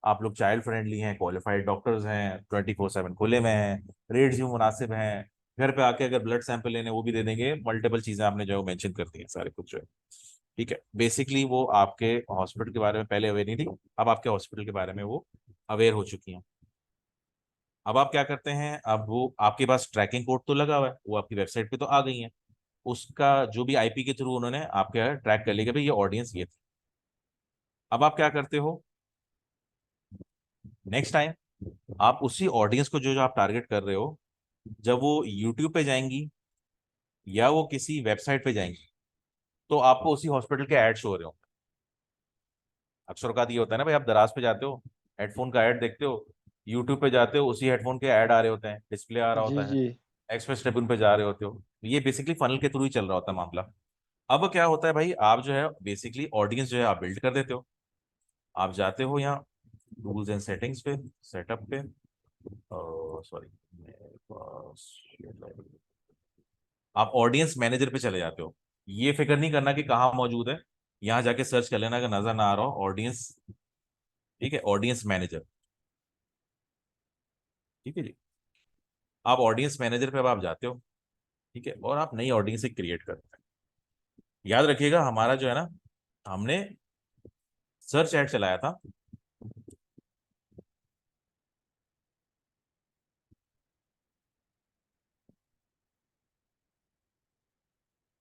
Speaker 1: आप लोग चाइल्ड फ्रेंडली हैं, क्वालिफाइड डॉक्टर्स हैं, 24/7 खुले में हैं, रेट्स भी मुनासिब हैं, घर पे आके अगर ब्लड सैंपल लेने वो भी दे देंगे, मल्टीपल चीजें आपने जो मेंशन कर दी हैं सारे कुछ जो है। ठीक है, बेसिकली वो आपके हॉस्पिटल के बारे में पहले अवेयर नहीं थी, अब आपके हॉस्पिटल के बारे में वो अवेयर हो चुकी हैं। अब आप क्या करते हैं, अब वो आपके पास ट्रैकिंग कोड तो लगा हुआ है, वो आपकी वेबसाइट पे तो आ गई है, उसका जो भी आईपी के थ्रू उन्होंने आपके ट्रैक कर लिया कि भाई ये ऑडियंस ये थी। अब आप क्या करते हो, नेक्स्ट टाइम आप उसी ऑडियंस को जो जो आप टारगेट कर रहे हो, जब वो यूट्यूब पे जाएंगी या वो किसी वेबसाइट पे जाएंगी, तो आपको उसी हॉस्पिटल के ऐड शो हो रहे हो। अक्सर का ये होता है ना भाई, आप दराज पे जाते हो, हेडफोन का ऐड देखते हो, यूट्यूब पे जाते हो उसी हेडफोन के ऐड आ रहे होते हैं, डिस्प्ले आ रहा
Speaker 2: जी
Speaker 1: होता है,
Speaker 2: जी।
Speaker 1: एक्सप्रेस ट्रिब्यून पे जा रहे होते हो। ये बेसिकली फनल के थ्रू ही चल रहा होता है मामला। अब क्या होता है भाई, आप जो है बेसिकली ऑडियंस जो है आप बिल्ड कर देते हो। आप जाते हो यहाँ रूल्स एंड सेटिंग्स पे, सेटअप पे, सॉरी, आप ऑडियंस मैनेजर पे चले जाते हो। ये फिक्र नहीं करना कि कहाँ मौजूद है, यहाँ जाके सर्च कर लेना, अगर नजर ना आ रहा हो ऑडियंस। ठीक है, ऑडियंस मैनेजर। ठीक है जी, आप ऑडियंस मैनेजर पे अब आप जाते हो। ठीक है, और आप नई ऑडियंस क्रिएट करते हैं। याद रखिएगा हमारा जो है ना, हमने सर्च ऐड चलाया था।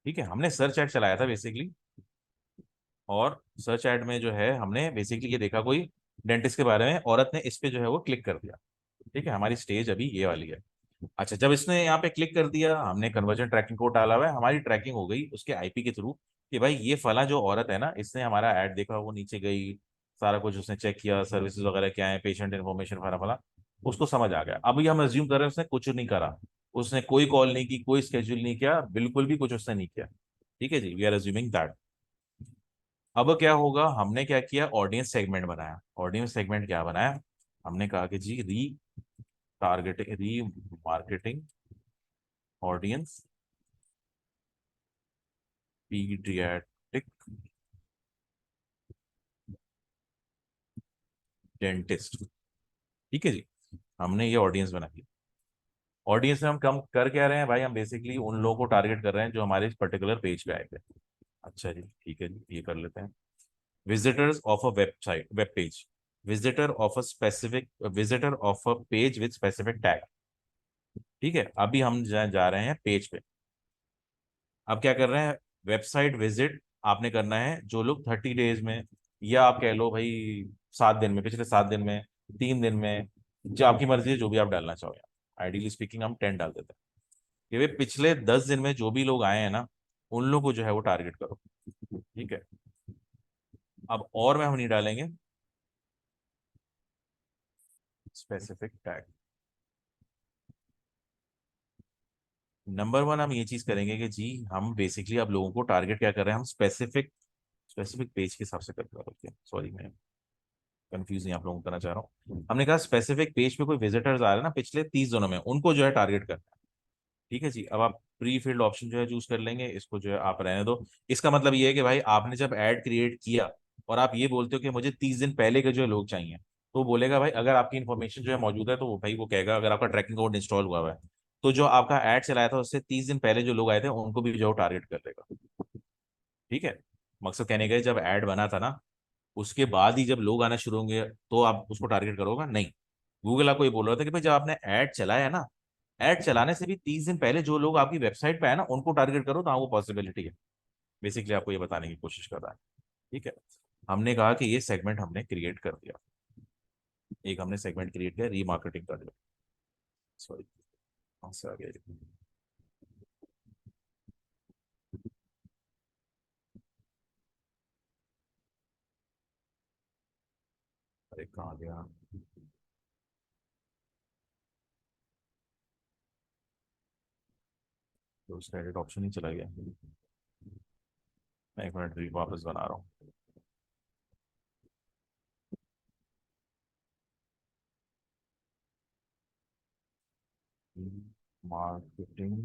Speaker 1: ठीक है, हमने सर्च ऐड चलाया था बेसिकली, और सर्च ऐड में जो है हमने बेसिकली ये देखा कोई डेंटिस्ट के बारे में, औरत ने इस पे जो है वो क्लिक कर दिया। ठीक है, हमारी स्टेज अभी ये वाली है। अच्छा, जब इसने यहाँ पे क्लिक कर दिया, हमने कन्वर्जन ट्रैकिंग कोड डाला हुआ है, हमारी ट्रैकिंग हो गई उसके आईपी के थ्रू कि भाई ये फला जो औरत है ना, इसने हमारा ऐड देखा, वो नीचे गई, सारा कुछ उसने चेक किया, सर्विसेज वगैरह क्या है, पेशेंट इन्फॉर्मेशन फला फला, उसको समझ आ गया। अभी हम अज्यूम कर रहे हैं उसने कुछ नहीं करा, उसने कोई कॉल नहीं की, कोई स्केड्यूल नहीं किया, बिल्कुल भी कुछ उसने नहीं किया। ठीक है जी, वी आर अज्यूमिंग दैट। अब क्या होगा, हमने क्या किया, ऑडियंस सेगमेंट बनाया। ऑडियंस सेगमेंट क्या बनाया, हमने कहा कि जी री टारगेटिंग, री मार्केटिंग ऑडियंस पीडियाट्रिक डेंटिस्ट। ठीक है जी, हमने ये ऑडियंस बनाई। ऑडियंस में हम कम कर क्या रहे हैं भाई, हम बेसिकली उन लोगों को टारगेट कर रहे हैं जो हमारे इस पर्टिकुलर पेज पे आए थे। अच्छा जी, ठीक है जी, ये कर लेते हैं। Visitors of a website, web page, visitor of a specific, visitor of a page with specific tag. ठीक है, अभी हम जा रहे हैं पेज पे। अब क्या कर रहे हैं, वेबसाइट विजिट आपने करना है जो लोग 30 डेज में, या आप कह लो भाई 7 दिन में, पिछले 7 दिन में, 3 दिन में, जो आपकी मर्जी है, जो भी आप डालना चाहो। आइडियली स्पीकिंग हम 10 डाल देते हैं कि भाई पिछले 10 दिन में जो भी लोग आए हैं ना, उन लोग को जो है वो टारगेट करो। ठीक है, अब और में हम नहीं डालेंगे स्पेसिफिक टैग। नंबर वन हम ये चीज करेंगे कि जी हम बेसिकली अब लोगों को टारगेट क्या कर रहे हैं, हम स्पेसिफिक, स्पेसिफिक पेज के हिसाब से कर रहे हैं। सॉरी, मैं कंफ्यूज नहीं आप लोगों को करना चाह रहा हूँ। हमने कहा स्पेसिफिक पेज पे कोई विजिटर्स आ रहे हैं ना पिछले 30 दिनों में, उनको जो है टारगेट करना है। ठीक है जी, अब आप प्री फिल्ड ऑप्शन जो है चूज कर लेंगे, इसको जो है आप रहने दो। इसका मतलब ये है कि भाई आपने जब ऐड क्रिएट किया और आप ये बोलते हो कि मुझे 30 दिन पहले के जो है लोग चाहिए, तो वो बोलेगा भाई अगर आपकी इन्फॉर्मेशन जो है मौजूद है, तो वो भाई वो कहेगा, अगर आपका ट्रैकिंग कोड इंस्टॉल हुआ हुआ है, तो जो आपका ऐड चलाया था उससे 30 दिन पहले जो लोग आए थे उनको भी जो टारगेट कर देगा। ठीक है, मकसद कहने का जब ऐड बना था ना, उसके बाद ही जब लोग आना शुरू होंगे तो आप उसको टारगेट करोगे नहीं। गूगल आपको ये बोल रहा था कि भाई जब आपने ऐड चलाया ना, ऐड चलाने से भी 30 दिन पहले जो लोग आपकी वेबसाइट पे आए ना, उनको टारगेट करो, तो हाँ वो पॉसिबिलिटी है। बेसिकली आपको ये बताने की कोशिश कर रहा है। ठीक है, हमने कहा कि ये सेगमेंट हमने क्रिएट कर दिया, एक हमने सेगमेंट क्रिएट किया, रीमार्केटिंग कर दिया। सॉरी, कहाँ से आ गया ये? अरे कहाँ गया, तो उसका एडिट ऑप्शन ही चला गया। मैं एक मिनट वापस बना रहा हूँ। मार्केटिंग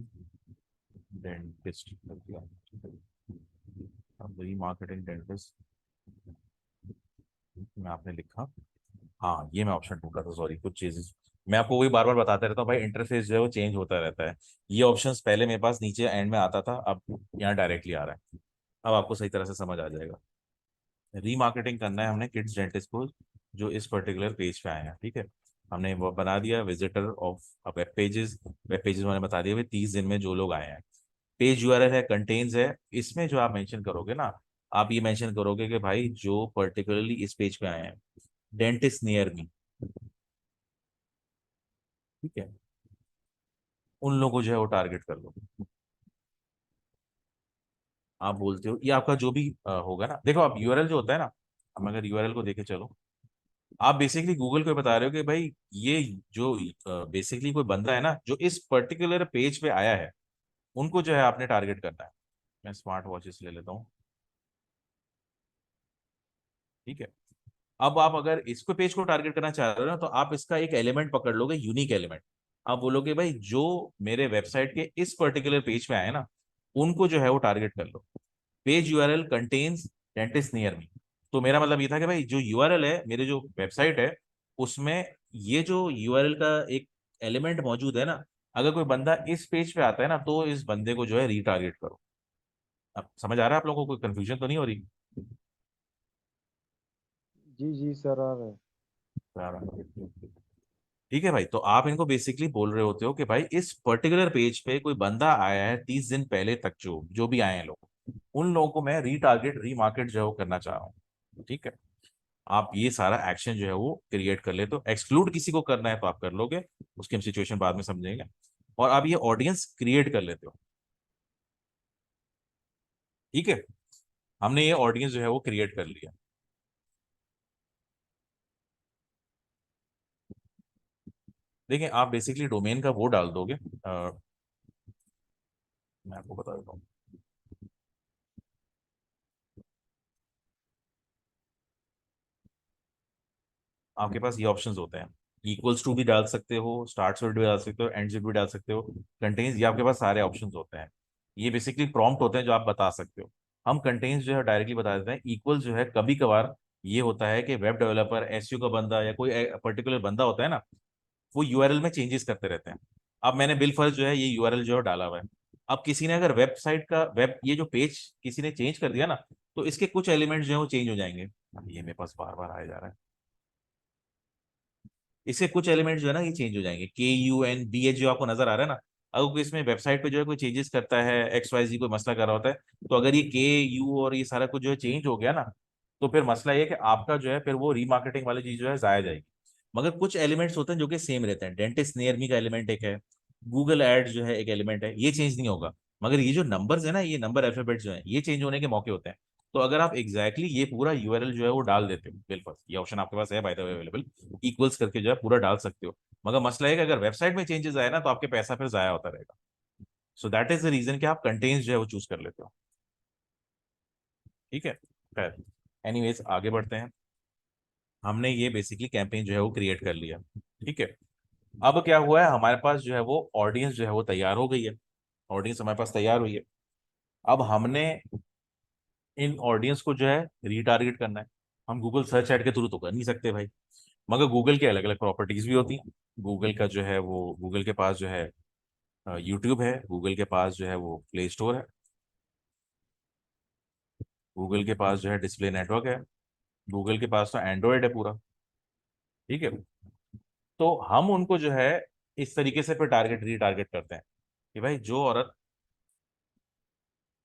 Speaker 1: डेंटिस्ट कर दिया। अब वही मार्केटिंग डेंटिस्ट में आपने लिखा हाँ, ये मैं ऑप्शन ढूंढ रहा था, सॉरी, कुछ चीजें मैं आपको वही बार बार बताते रहता हूँ भाई, इंटरफेस जो है वो चेंज होता रहता है। ये ऑप्शंस पहले मेरे पास नीचे एंड में आता था, अब यहाँ डायरेक्टली आ रहा है। अब आपको सही तरह से समझ आ जाएगा। रीमार्केटिंग करना है हमने किड्स डेंटिस्ट को, जो इस पर्टिकुलर पेज पे आए हैं, ठीक है। हमने वो बना दिया visitor of web pages. Web pages मैंने बता दिया भाई 30 दिन में जो लोग आए हैं। पेज यूआरएल है, कंटेन्स है। इसमें जो आप मेंशन करोगे ना, आप ये मेंशन करोगे कि भाई जो पर्टिकुलरली इस पेज पे आए हैं, डेंटिस्ट नियर मी, ठीक है, उन लोगों को जो है वो टारगेट कर लो। आप बोलते हो ये आपका जो भी होगा ना, देखो आप यूआरएल जो होता है ना, हम अगर यूआरएल को देखे चलो, आप बेसिकली गूगल को बता रहे हो कि भाई ये जो बेसिकली कोई बंदा है ना जो इस पर्टिकुलर पेज पे आया है, उनको जो है आपने टारगेट करना है। मैं स्मार्ट वॉचेस ले लेता हूँ, ठीक है। अब आप अगर इसको पेज को टारगेट करना चाह रहे हो ना, तो आप इसका एक एलिमेंट पकड़ लोगे, यूनिक एलिमेंट। आप बोलोगे भाई जो मेरे वेबसाइट के इस पर्टिकुलर पेज पे आए ना, उनको जो है वो टारगेट कर लो। Page URL contains dentist near me. तो मेरा मतलब ये था कि भाई जो यूआरएल है, मेरे जो वेबसाइट है, उसमें ये जो यूआरएल का एक एलिमेंट मौजूद है ना, अगर कोई बंदा इस पेज पे आता है ना, तो इस बंदे को जो है रीटारगेट करो। अब समझ आ रहा है आप लोगों को, कोई कंफ्यूजन तो नहीं हो रही?
Speaker 2: जी जी सर, आ रहा है।
Speaker 1: ठीक है भाई, तो आप इनको बेसिकली बोल रहे होते हो कि भाई इस पर्टिकुलर पेज पे कोई बंदा आया है 30 दिन पहले तक, जो जो भी आए हैं लोग, उन लोगों को मैं रीटारगेट रीमार्केट जो है वो करना चाह रहा हूँ, ठीक है। आप ये सारा एक्शन जो है वो क्रिएट कर लेते हो। एक्सक्लूड किसी को करना है तो आप कर लोगे, उसकी हम सिचुएशन बाद में समझेंगे। और आप ये ऑडियंस क्रिएट कर लेते हो, ठीक है। हमने ये ऑडियंस जो है वो क्रिएट कर लिया। देखिए आप बेसिकली डोमेन का वो डाल दोगे, मैं आपको बता देता हूँ। आपके पास ये ऑप्शंस होते हैं, इक्वल्स टू भी डाल सकते हो, स्टार्ट विद भी डाल सकते हो, एंड्स विद भी डाल सकते हो, कंटेन्स, ये आपके पास सारे ऑप्शंस होते हैं। ये बेसिकली प्रॉम्प्ट होते हैं जो आप बता सकते हो। हम कंटेन्स जो है डायरेक्टली बता देते हैं। इक्वल जो है कभी कभार ये होता है कि वेब डेवलपर, एसईओ का बंदा या कोई पर्टिकुलर बंदा होता है ना, वो यूआरएल में चेंजेस करते रहते हैं। अब मैंने बिल फर्स्ट जो है ये यूआरएल जो है डाला हुआ है। अब किसी ने अगर वेबसाइट का वेब ये जो पेज किसी ने चेंज कर दिया ना, तो इसके कुछ एलिमेंट्स जो है वो चेंज हो जाएंगे। अब ये मेरे पास बार बार आया जा रहा है। इसके कुछ एलिमेंट जो है ना ये चेंज हो जाएंगे। KUNBH जो आपको नजर आ रहा है ना, अगर कोई इसमें वेबसाइट पे जो है कोई चेंजेस करता है, XYZ कोई मसला कर रहा होता है, तो अगर ये KU और ये सारा कुछ जो है चेंज हो गया ना, तो फिर मसला ये है कि आपका जो है फिर वो रीमार्केटिंग वाली चीज जो है जाया जाएगी। मगर कुछ एलिमेंट्स होते हैं जो कि सेम रहते हैं। डेंटिस्ट नियर मी का एलिमेंट एक है, गूगल एड जो है एक एलिमेंट है, ये चेंज नहीं होगा। मगर ये जो नंबर्स है ना, ये नंबर अल्फाबेट जो है ये चेंज होने के मौके होते हैं। तो अगर आप एग्जैक्टली ये पूरा यूआरएल जो है वो डाल देते हो, बिल्कुल ये ऑप्शन आपके पास है by the way available, equals करके जो है पूरा डाल सकते हो। मगर मसला है कि अगर वेबसाइट में चेंजेस आए ना, तो आपके पैसा फिर जाया होता रहेगा। So that is the reason कि आप कंटेन्स जो है वो चूज कर लेते हो, ठीक है। खैर, एनीवेज आगे बढ़ते हैं। हमने ये बेसिकली कैंपेन जो है वो क्रिएट कर लिया, ठीक है। अब क्या हुआ है, हमारे पास जो है वो ऑडियंस जो है वो तैयार हो गई है। ऑडियंस हमारे पास तैयार हुई है। अब हमने इन ऑडियंस को जो है रीटारगेट करना है। हम गूगल सर्च एड के थ्रू तो कर नहीं सकते भाई, मगर गूगल के अलग अलग प्रॉपर्टीज भी होती हैं। गूगल का जो है वो, गूगल के पास जो है यूट्यूब है, गूगल के पास जो है वो प्ले स्टोर है, गूगल के पास जो है डिस्प्ले नेटवर्क है, गूगल के पास तो एंड्रॉयड है पूरा, ठीक है। तो हम उनको जो है इस तरीके से फिर टारगेट रीटारगेट करते हैं कि भाई जो औरत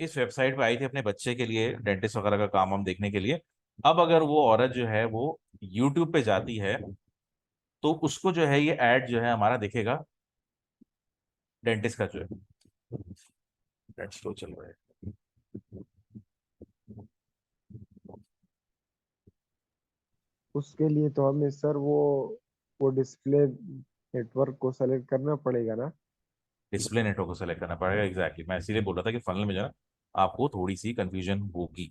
Speaker 1: इस वेबसाइट पे आई थी अपने बच्चे के लिए डेंटिस्ट वगैरह का काम हम देखने के लिए, अब अगर वो औरत जो है वो यूट्यूब पे जाती है, तो उसको जो है ये ऐड जो है हमारा दिखेगा, डेंटिस्ट का जो है। डेंटिस्ट तो चल रहा है।
Speaker 2: उसके लिए तो हमें सर वो डिस्प्ले नेटवर्क को सेलेक्ट करना पड़ेगा ना।
Speaker 1: डिस्प्ले नेटवर्क को सेलेक्ट करना पड़ेगा, एग्जैक्टली मैं इसीलिए बोल रहा था कि फनल में जो है ना, आपको थोड़ी सी कंफ्यूजन होगी।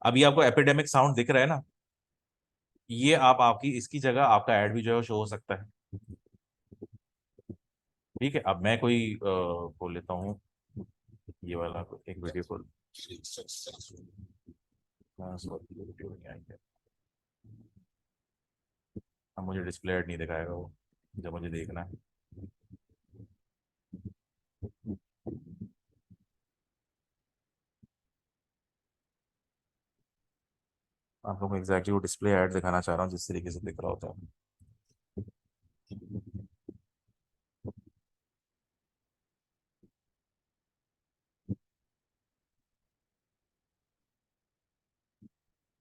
Speaker 1: अभी आपको एपिडेमिक साउंड दिख रहा है ना, ये आप आपकी इसकी जगह आपका ऐड भी जो है शो हो सकता है, ठीक है। अब मैं कोई बोल लेता हूँ, ये वाला एक वीडियो कॉल, हाँ, sorry, ये वीडियो नहीं आई है। अब मुझे डिस्प्ले ऐड नहीं दिखाएगा वो, जब मुझे देखना है। आप लोग को एग्जैक्टली वो डिस्प्ले ऐड दिखाना चाह रहा हूँ जिस तरीके से दिख रहा होता है।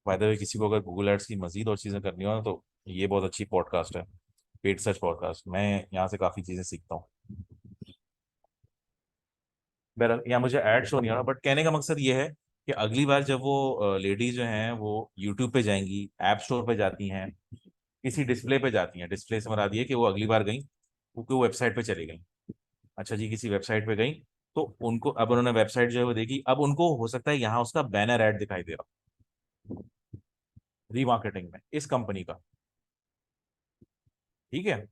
Speaker 1: बाय द वे, किसी को अगर गूगल एड्स की मजीद और चीज़ें करनी हो ना, तो ये बहुत अच्छी पॉडकास्ट है, पेड सर्च पॉडकास्ट। मैं यहाँ से काफ़ी चीज़ें सीखता हूँ। बहरहाल यहाँ मुझे ऐड शो नहीं हो रहा, बट कहने का मकसद ये है कि अगली बार जब वो लेडीज जो हैं वो यूट्यूब पे जाएंगी, ऐप स्टोर पे जाती हैं, किसी डिस्प्ले पे जाती हैं, डिस्प्ले से मरा दिए कि वो अगली बार गई क्योंकि वो वेबसाइट पे चली गई। अच्छा जी, किसी वेबसाइट पे गई, तो उनको अब उन्होंने वेबसाइट जो है वो देखी, अब उनको हो सकता है यहाँ उसका बैनर ऐड दिखाई दे रहा हो रीमार्केटिंग में इस कंपनी का, ठीक है,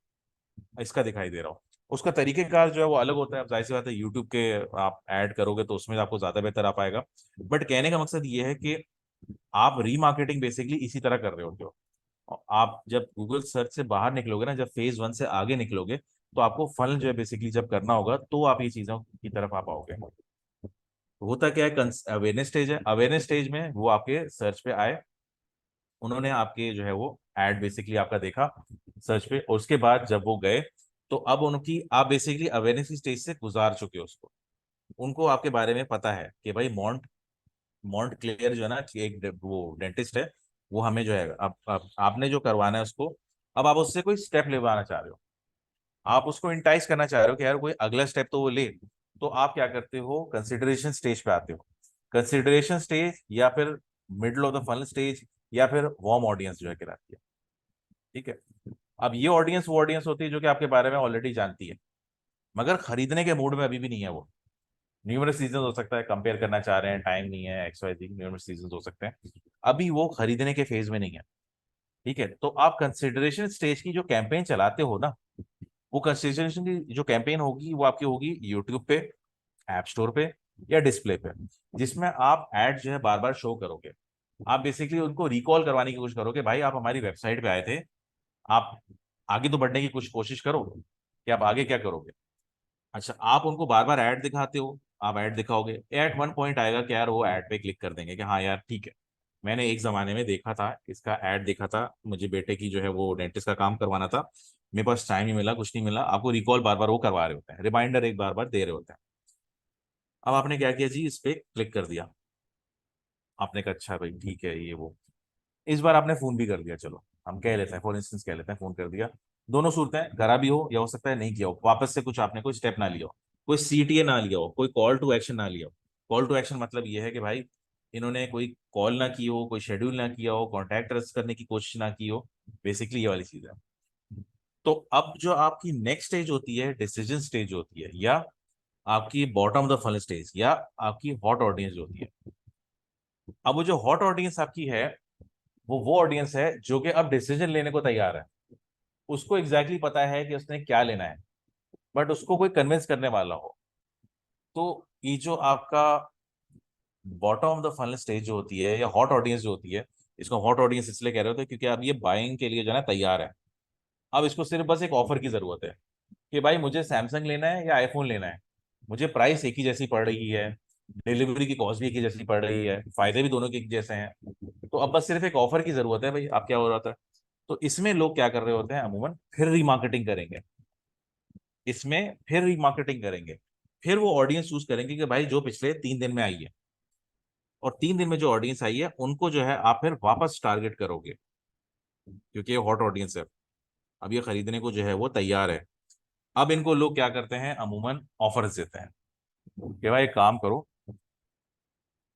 Speaker 1: इसका दिखाई दे रहा हो। उसका तरीकेकार जो है वो अलग होता है। अब जाहिर सी बात है, यूट्यूब के आप ऐड करोगे तो उसमें आपको ज्यादा बेहतर आ पाएगा। बट कहने का मकसद ये है कि आप रीमार्केटिंग बेसिकली इसी तरह कर रहे होते हो। और आप जब गूगल सर्च से बाहर निकलोगे ना, जब फेज 1 से आगे निकलोगे, तो आपको फल जो है बेसिकली जब करना होगा, तो आप ये चीजों की तरफ आ पाओगे। होता क्या है, अवेयरनेस स्टेज है, अवेयरनेस स्टेज में वो आपके सर्च पे आए, उन्होंने आपके जो है वो एड बेसिकली आपका देखा सर्च पे, और उसके बाद जब वो गए, तो अब उनकी आप बेसिकली अवेयरनेस की स्टेज से गुजार चुके हो उसको। उनको आपके बारे में पता है कि भाई मॉन्ट मॉन्ट क्लियर जो है ना, कि एक वो डेंटिस्ट है, वो हमें जो है अब आपने जो करवाना है उसको, अब आप उससे कोई स्टेप लेवाना चाह रहे हो, आप उसको इंटाइस करना चाह रहे हो कि यार कोई अगला स्टेप तो वो ले। तो आप क्या करते हो, कंसिडरेशन स्टेज पे आते हो। कंसिडरेशन स्टेज या फिर middle of the funnel stage या फिर वार्म ऑडियंस जो है कहलाती है। ठीक है। अब ये ऑडियंस वो ऑडियंस होती है जो कि आपके बारे में ऑलरेडी जानती है, मगर खरीदने के मूड में अभी भी नहीं है वो। न्यूमरस रीजन हो सकता है, कंपेयर करना चाह रहे हैं, टाइम नहीं है, एक्स वाई जी, न्यूमरस रीजन हो सकते हैं, अभी वो खरीदने के फेज में नहीं है। ठीक है, तो आप कंसिडरेशन स्टेज की जो कैंपेन चलाते हो ना, वो कंसिडरेशन की जो कैंपेन होगी वो आपकी होगी यूट्यूब पे, ऐप स्टोर पे, या डिस्प्ले पे, जिसमें आप ऐड जो है बार बार शो करोगे। आप बेसिकली उनको रिकॉल करवाने की कोशिश करोगे, भाई आप हमारी वेबसाइट पे आए थे, आप आगे तो बढ़ने की कुछ कोशिश करो कि आप आगे क्या करोगे। अच्छा, आप उनको बार बार ऐड दिखाते हो, आप ऐड दिखाओगे, एट वन पॉइंट आएगा कि यार वो ऐड पे क्लिक कर देंगे कि हाँ यार ठीक है, मैंने एक जमाने में देखा था, इसका ऐड देखा था, मुझे बेटे की जो है वो डेंटिस्ट का काम करवाना था, मेरे पास टाइम नहीं मिला, कुछ नहीं मिला। आपको रिकॉल बार बार वो करवा रहे होते हैं, रिमाइंडर एक बार बार दे रहे होते हैं। अब आपने क्या किया जी, इस पे क्लिक कर दिया, आपने कहा अच्छा भाई ठीक है ये वो, इस बार आपने फोन भी कर दिया, चलो हम कह लेते हैं, फॉर इंस्टेंस कह लेते हैं फोन कर दिया। दोनों सूरतें, करा भी हो या हो सकता है नहीं किया हो, वापस से कुछ आपने कोई स्टेप ना लिया हो, कोई सीटीए ना लिया हो, कोई कॉल टू एक्शन ना लिया हो। कॉल टू एक्शन मतलब ये है कि भाई इन्होंने कोई कॉल ना की हो, कोई शेड्यूल ना किया हो, कॉन्टैक्ट ट्रेस करने की कोशिश ना की हो, बेसिकली ये वाली चीज है। तो अब जो आपकी नेक्स्ट स्टेज होती है, डिसीजन स्टेज होती है, या आपकी bottom of the funnel stage, या आपकी हॉट ऑडियंस होती है। अब वो जो हॉट ऑडियंस आपकी है, वो ऑडियंस है जो कि अब डिसीजन लेने को तैयार है, उसको एग्जैक्टली exactly पता है कि उसने क्या लेना है, बट उसको कोई कन्विंस करने वाला हो। तो ये जो आपका bottom of the funnel stage जो होती है, या हॉट ऑडियंस जो होती है, इसको हॉट ऑडियंस इसलिए कह रहे होते हैं क्योंकि अब ये बाइंग के लिए जो है ना तैयार है। अब इसको सिर्फ बस एक ऑफर की जरूरत है कि भाई मुझे सैमसंग लेना है या आईफोन लेना है, मुझे प्राइस एक ही जैसी पड़ रही है, डिलीवरी की कॉस्ट भी एक ही जैसी पड़ रही है, फायदे भी दोनों के एक जैसे हैं, तो अब बस सिर्फ एक ऑफर की जरूरत है, भाई आप क्या हो रहा था। तो इसमें लोग क्या कर रहे होते हैं अमूमन, फिर रीमार्केटिंग करेंगे, इसमें फिर रीमार्केटिंग करेंगे, फिर वो ऑडियंस चूज करेंगे कि भाई जो पिछले 3 दिन में आई है, और 3 दिन में जो ऑडियंस आई है उनको जो है आप फिर वापस टारगेट करोगे, क्योंकि ये हॉट ऑडियंस है, अब ये खरीदने को जो है वो तैयार है। अब इनको लोग क्या करते हैं, अमूमन ऑफर्स देते हैं कि भाई एक काम करो,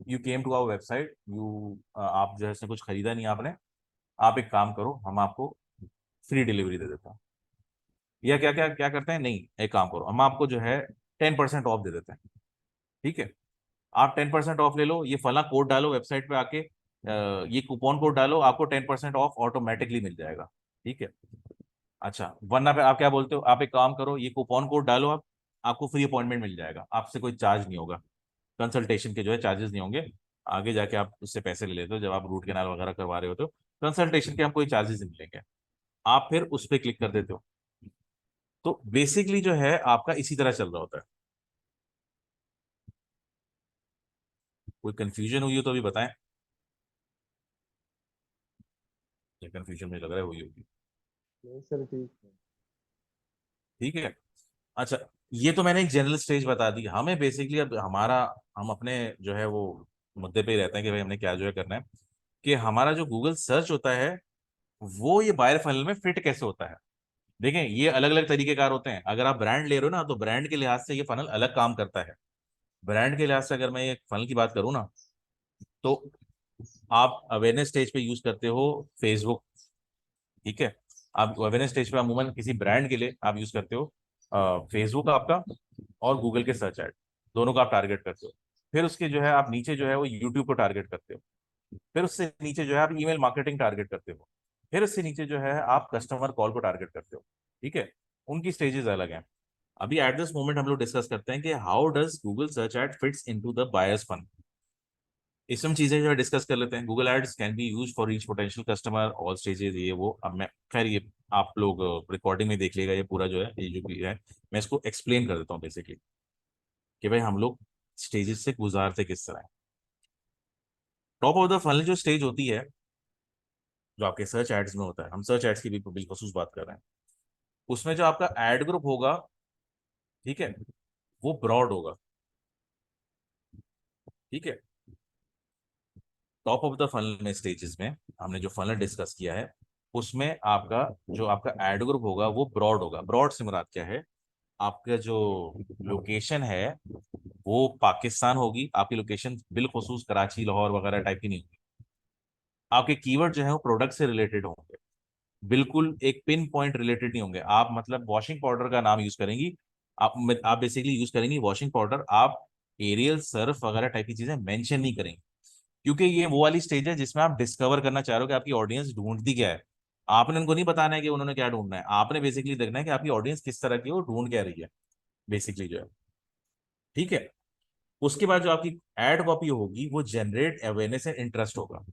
Speaker 1: you came to our website, you आप जो है इसमें कुछ खरीदा नहीं आपने, आप एक काम करो, हम आपको फ्री डिलीवरी दे देते हैं। या क्या क्या क्या करते हैं, नहीं एक काम करो, हम आपको जो है 10% ऑफ दे देते हैं। ठीक है, आप 10% ऑफ ले लो, ये फला कोड डालो वेबसाइट पे आके, ये कूपन कोड डालो, आपको 10% ऑफ ऑटोमेटिकली मिल जाएगा। ठीक है। अच्छा, वरना पे आप क्या बोलते हो, आप एक काम करो, ये कूपन कोड डालो, आप आपको फ्री अपॉइंटमेंट मिल जाएगा, आपसे कोई चार्ज नहीं होगा, कंसल्टेशन के जो है चार्जेस नहीं होंगे। आगे जाके आप उससे पैसे ले लेते हो जब आप रूट कैनाल वगैरह करवा रहे होते हो, कंसल्टेशन के हम कोई चार्जेस नहीं लेंगे। आप फिर उस पर क्लिक कर देते हो। तो बेसिकली जो है आपका इसी तरह चल रहा होता है। कोई कंफ्यूजन हुई हो तो अभी बताएं, या कंफ्यूजन मुझे लग रहा है हुई होगी।
Speaker 2: नहीं सर, ठीक है।
Speaker 1: ठीक है। अच्छा, ये तो मैंने एक जनरल स्टेज बता दी हमें। बेसिकली अब हमारा, हम अपने जो है वो मुद्दे पे ही रहते हैं कि भाई हमने क्या जो है करना है, कि हमारा जो गूगल सर्च होता है वो ये बायर फनल में फिट कैसे होता है। देखें, ये अलग अलग तरीके कार होते हैं। अगर आप ब्रांड ले रहे हो ना, तो ब्रांड के लिहाज से ये फनल अलग काम करता है। ब्रांड के लिहाज से अगर मैं ये फनल की बात करूँ ना, तो आप अवेयरनेस स्टेज पे यूज करते हो फेसबुक। ठीक है। आप अवेयरनेस स्टेज पे अमूमन किसी ब्रांड के लिए आप यूज करते हो फेसबुक आपका, और गूगल के सर्च एड, दोनों का आप टारगेट करते हो। फिर उसके जो है आप नीचे जो है वो यूट्यूब को टारगेट करते हो। फिर उससे नीचे जो है आप ईमेल मार्केटिंग टारगेट करते हो। फिर उससे नीचे जो है आप कस्टमर कॉल को टारगेट करते हो। ठीक है। उनकी स्टेजेस अलग हैं। अभी एट दिस मोमेंट हम लोग डिस्कस करते हैं कि how does Google search ad fits into the buyers fun. इसमें चीजें जो है डिस्कस कर लेते हैं। Google ads can be use for reach potential customer all stages, ये वो। अब मैं, खैर ये आप लोग रिकॉर्डिंग में देख लीजिएगा, ये पूरा जो है ये जो भी है मैं इसको एक्सप्लेन कर देता हूँ बेसिकली, कि भाई हम लोग स्टेजेस से गुजारते किस तरह है। टॉप ऑफ द फनल जो स्टेज होती है, जो आपके सर्च एड्स में होता है, हम सर्च एड्स की भी बिलखसूस बात कर रहे हैं, उसमें जो आपका एड ग्रुप होगा, ठीक है, वो ब्रॉड होगा। ठीक है। टॉप ऑफ द फनल में स्टेजेस में हमने जो फनल डिस्कस किया है, उसमें आपका जो आपका एड ग्रुप होगा वो ब्रॉड होगा। ब्रॉड से मुराद क्या है, आपका जो लोकेशन है वो पाकिस्तान होगी। आपकी लोकेशन बिलखुसूस कराची, लाहौर वगैरह टाइप की नहीं होगी। आपके कीवर्ड जो है वो प्रोडक्ट से रिलेटेड होंगे, बिल्कुल एक पिन पॉइंट रिलेटेड नहीं होंगे। आप मतलब वॉशिंग पाउडर का नाम यूज करेंगी, आप बेसिकली यूज करेंगी वॉशिंग पाउडर, आप एरियल सर्फ वगैरह टाइप की चीजें मेंशन नहीं करेंगे। क्योंकि ये वो वाली स्टेज है जिसमें आप डिस्कवर करना चाह रहे हो कि आपकी ऑडियंस ढूंढती क्या है। आपने उनको नहीं बताना है कि उन्होंने क्या ढूंढना है, आपने बेसिकली देखना है कि आपकी ऑडियंस किस तरह की है, वो ढूंढ क्या रही है बेसिकली जो है। ठीक है। उसके बाद जो आपकी एड कॉपी होगी वो जनरेट अवेयरनेस एंड इंटरेस्ट होगा,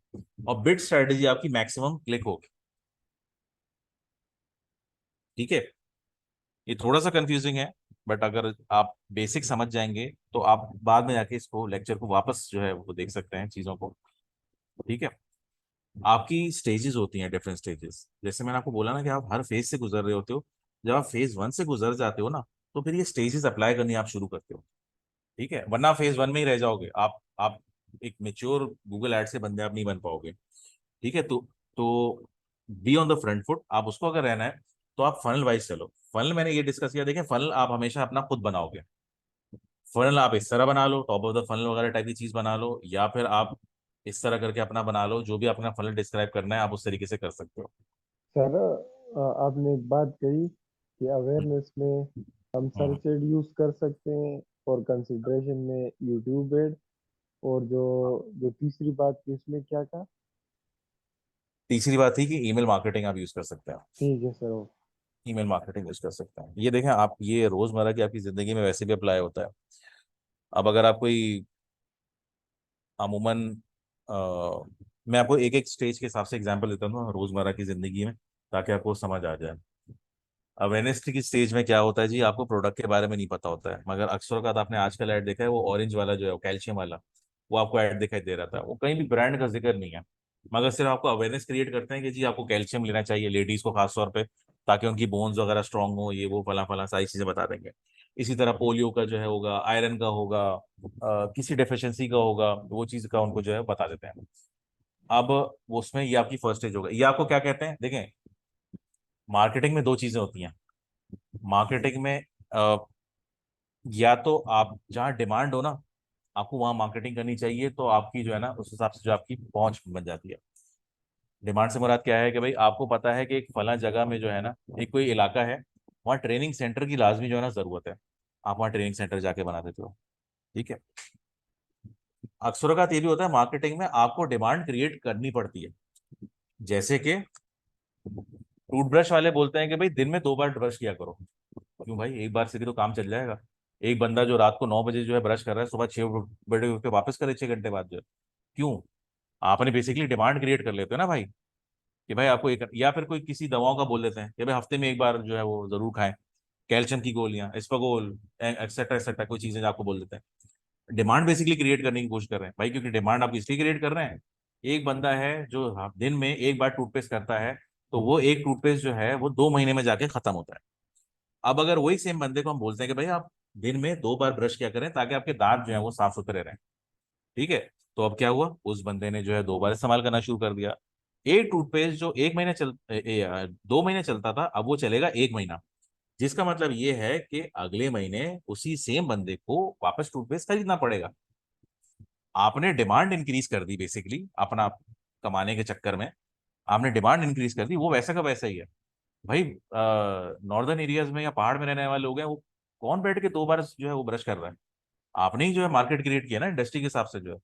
Speaker 1: और बिट स्ट्रेटेजी आपकी मैक्सिमम क्लिक होगी। ठीक है। ये थोड़ा सा कंफ्यूजिंग है, बट अगर आप बेसिक समझ जाएंगे तो आप बाद में जाके इसको लेक्चर को वापस जो है वो देख सकते हैं चीजों को। ठीक है। आपकी स्टेजेस होती हैं, डिफरेंट स्टेजेस, जैसे मैंने आपको बोला ना कि आप हर फेज से गुजर रहे होते हो। जब आप फेज वन से गुजर जाते हो ना, तो फिर ये स्टेजेस अप्लाई करनी आप शुरू करते हो। ठीक है। वरना फेज वन में ही रह जाओगे आप एक मेच्योर गूगल एड से बंदे आप नहीं बन पाओगे। ठीक है। तो be on the front foot, आप उसको अगर रहना है तो आप फनल वाइज चलो। फनल मैंने ये डिस्कस किया, देखें फनल आप हमेशा अपना खुद बनाओगे। फनल आप इस तरह बना लो, टॉप ऑफ द फनल वगैरह टाइप की चीज बना लो, या फिर आप इस तरह करके अपना बना लो। जो भी अपना फनल डिस्क्राइब करना है आप उस तरीके से कर सकते हो।
Speaker 2: सर, आपने एक बात कही कि अवेयरनेस में हम
Speaker 1: हम्म।
Speaker 2: सर्च एड यूज कर सकते हैं, और कंसिडरेशन में यूट्यूब एड, और जो जो तीसरी बात थी उसमें क्या था?
Speaker 1: तीसरी बात थी कि ईमेल मार्केटिंग आप यूज कर सकते हैं।
Speaker 2: ठीक है सर।
Speaker 1: ईमेल मार्केटिंग यूज कर सकते हैं। ये देखें आप, ये रोजमर्रा की आपकी जिंदगी में वैसे भी अप्लाई होता है। अब अगर आप कोई अमूमन अ, मैं आपको एक एक स्टेज के हिसाब से एग्जांपल देता हूँ रोजमर्रा की जिंदगी में, ताकि आपको समझ आ जाए। अवेयरनेस की स्टेज में क्या होता है जी, आपको प्रोडक्ट के बारे में नहीं पता होता है, मगर अक्सर का आपने आजकल ऐड देखा है, वो ऑरेंज वाला जो है कैल्शियम वाला, वो आपको ऐड दिखाई दे रहा था। वो कहीं भी ब्रांड का जिक्र नहीं है, मगर सिर्फ आपको अवेयरनेस क्रिएट करते हैं कि जी आपको कैल्शियम लेना चाहिए, लेडीज को खास तौर पे, ताकि उनकी बोन्स वगैरह स्ट्रांग हो, ये वो फला फला सारी चीजें बता देंगे। इसी तरह पोलियो का जो है होगा, आयरन का होगा, किसी डेफिशिएंसी का होगा, वो चीज का उनको जो है बता देते हैं। अब वो उसमें ये आपकी फर्स्ट स्टेज होगा। ये आपको क्या कहते हैं, देखें, मार्केटिंग में दो चीजें होती हैं। मार्केटिंग में या तो आप जहाँ डिमांड हो ना, आपको वहां मार्केटिंग करनी चाहिए, तो आपकी जो है ना उस हिसाब से जो आपकी पहुंच बन जाती है। डिमांड से मुराद क्या है कि भाई आपको पता है कि एक फला जगह में जो है ना, एक कोई इलाका है, वहाँ ट्रेनिंग सेंटर की लाजमी जो है ना जरूरत है। आप वहाँ ट्रेनिंग सेंटर जाके बना देते हो। ठीक है। अक्सर का ये भी होता है, मार्केटिंग में आपको डिमांड क्रिएट करनी पड़ती है। जैसे कि टूथब्रश वाले बोलते हैं कि भाई दिन में 2 बार ब्रश किया करो। क्यों भाई, एक बार से भी तो काम चल जाएगा। एक बंदा जो रात को 9 बजे जो है ब्रश कर रहा है, सुबह 6 बजे उठ के वापस करे 6 घंटे बाद जो है। क्यों? आपने बेसिकली डिमांड क्रिएट कर लेते हो ना भाई। कि भाई आपको एक, या फिर कोई किसी दवाओं का बोल देते हैं कि भाई हफ्ते में एक बार जो है वो जरूर खाएं, कैल्शियम की गोलियां, एस्पागोल, एक्सेट्रा एक्सेट्रा, कोई चीजें जो आपको बोल देते हैं। डिमांड बेसिकली क्रिएट करने की कोशिश कर रहे हैं भाई, क्योंकि डिमांड आप इसलिए क्रिएट कर रहे हैं। एक बंदा है जो दिन में एक बार टूथपेस्ट करता है, तो वो एक टूथपेस्ट जो है वो 2 महीने में जाके खत्म होता है। अब अगर वही सेम बंदे को हम बोलते हैं कि भाई आप दिन में 2 बार ब्रश किया करें ताकि आपके दांत जो है वो साफ सुथरे रहें, ठीक है, तो अब क्या हुआ, उस बंदे ने जो है 2 बार इस्तेमाल करना शुरू कर दिया। एक टूथपेस्ट जो 1 महीने 2 महीने चलता था, अब वो चलेगा 1 महीना। जिसका मतलब ये है कि अगले महीने उसी सेम बंदे को वापस टूथपेस्ट खरीदना पड़ेगा। आपने डिमांड इंक्रीज कर दी बेसिकली अपना कमाने के चक्कर में, आपने डिमांड इंक्रीज कर दी, वो वैसा का वैसा ही है। भाई नॉर्दर्न एरियाज में या पहाड़ में रहने वाले लोग हैं, वो कौन बैठ के 2 बार जो है वो ब्रश कर रहा है। आपने ही जो है मार्केट क्रिएट किया ना इंडस्ट्री के हिसाब से, जो है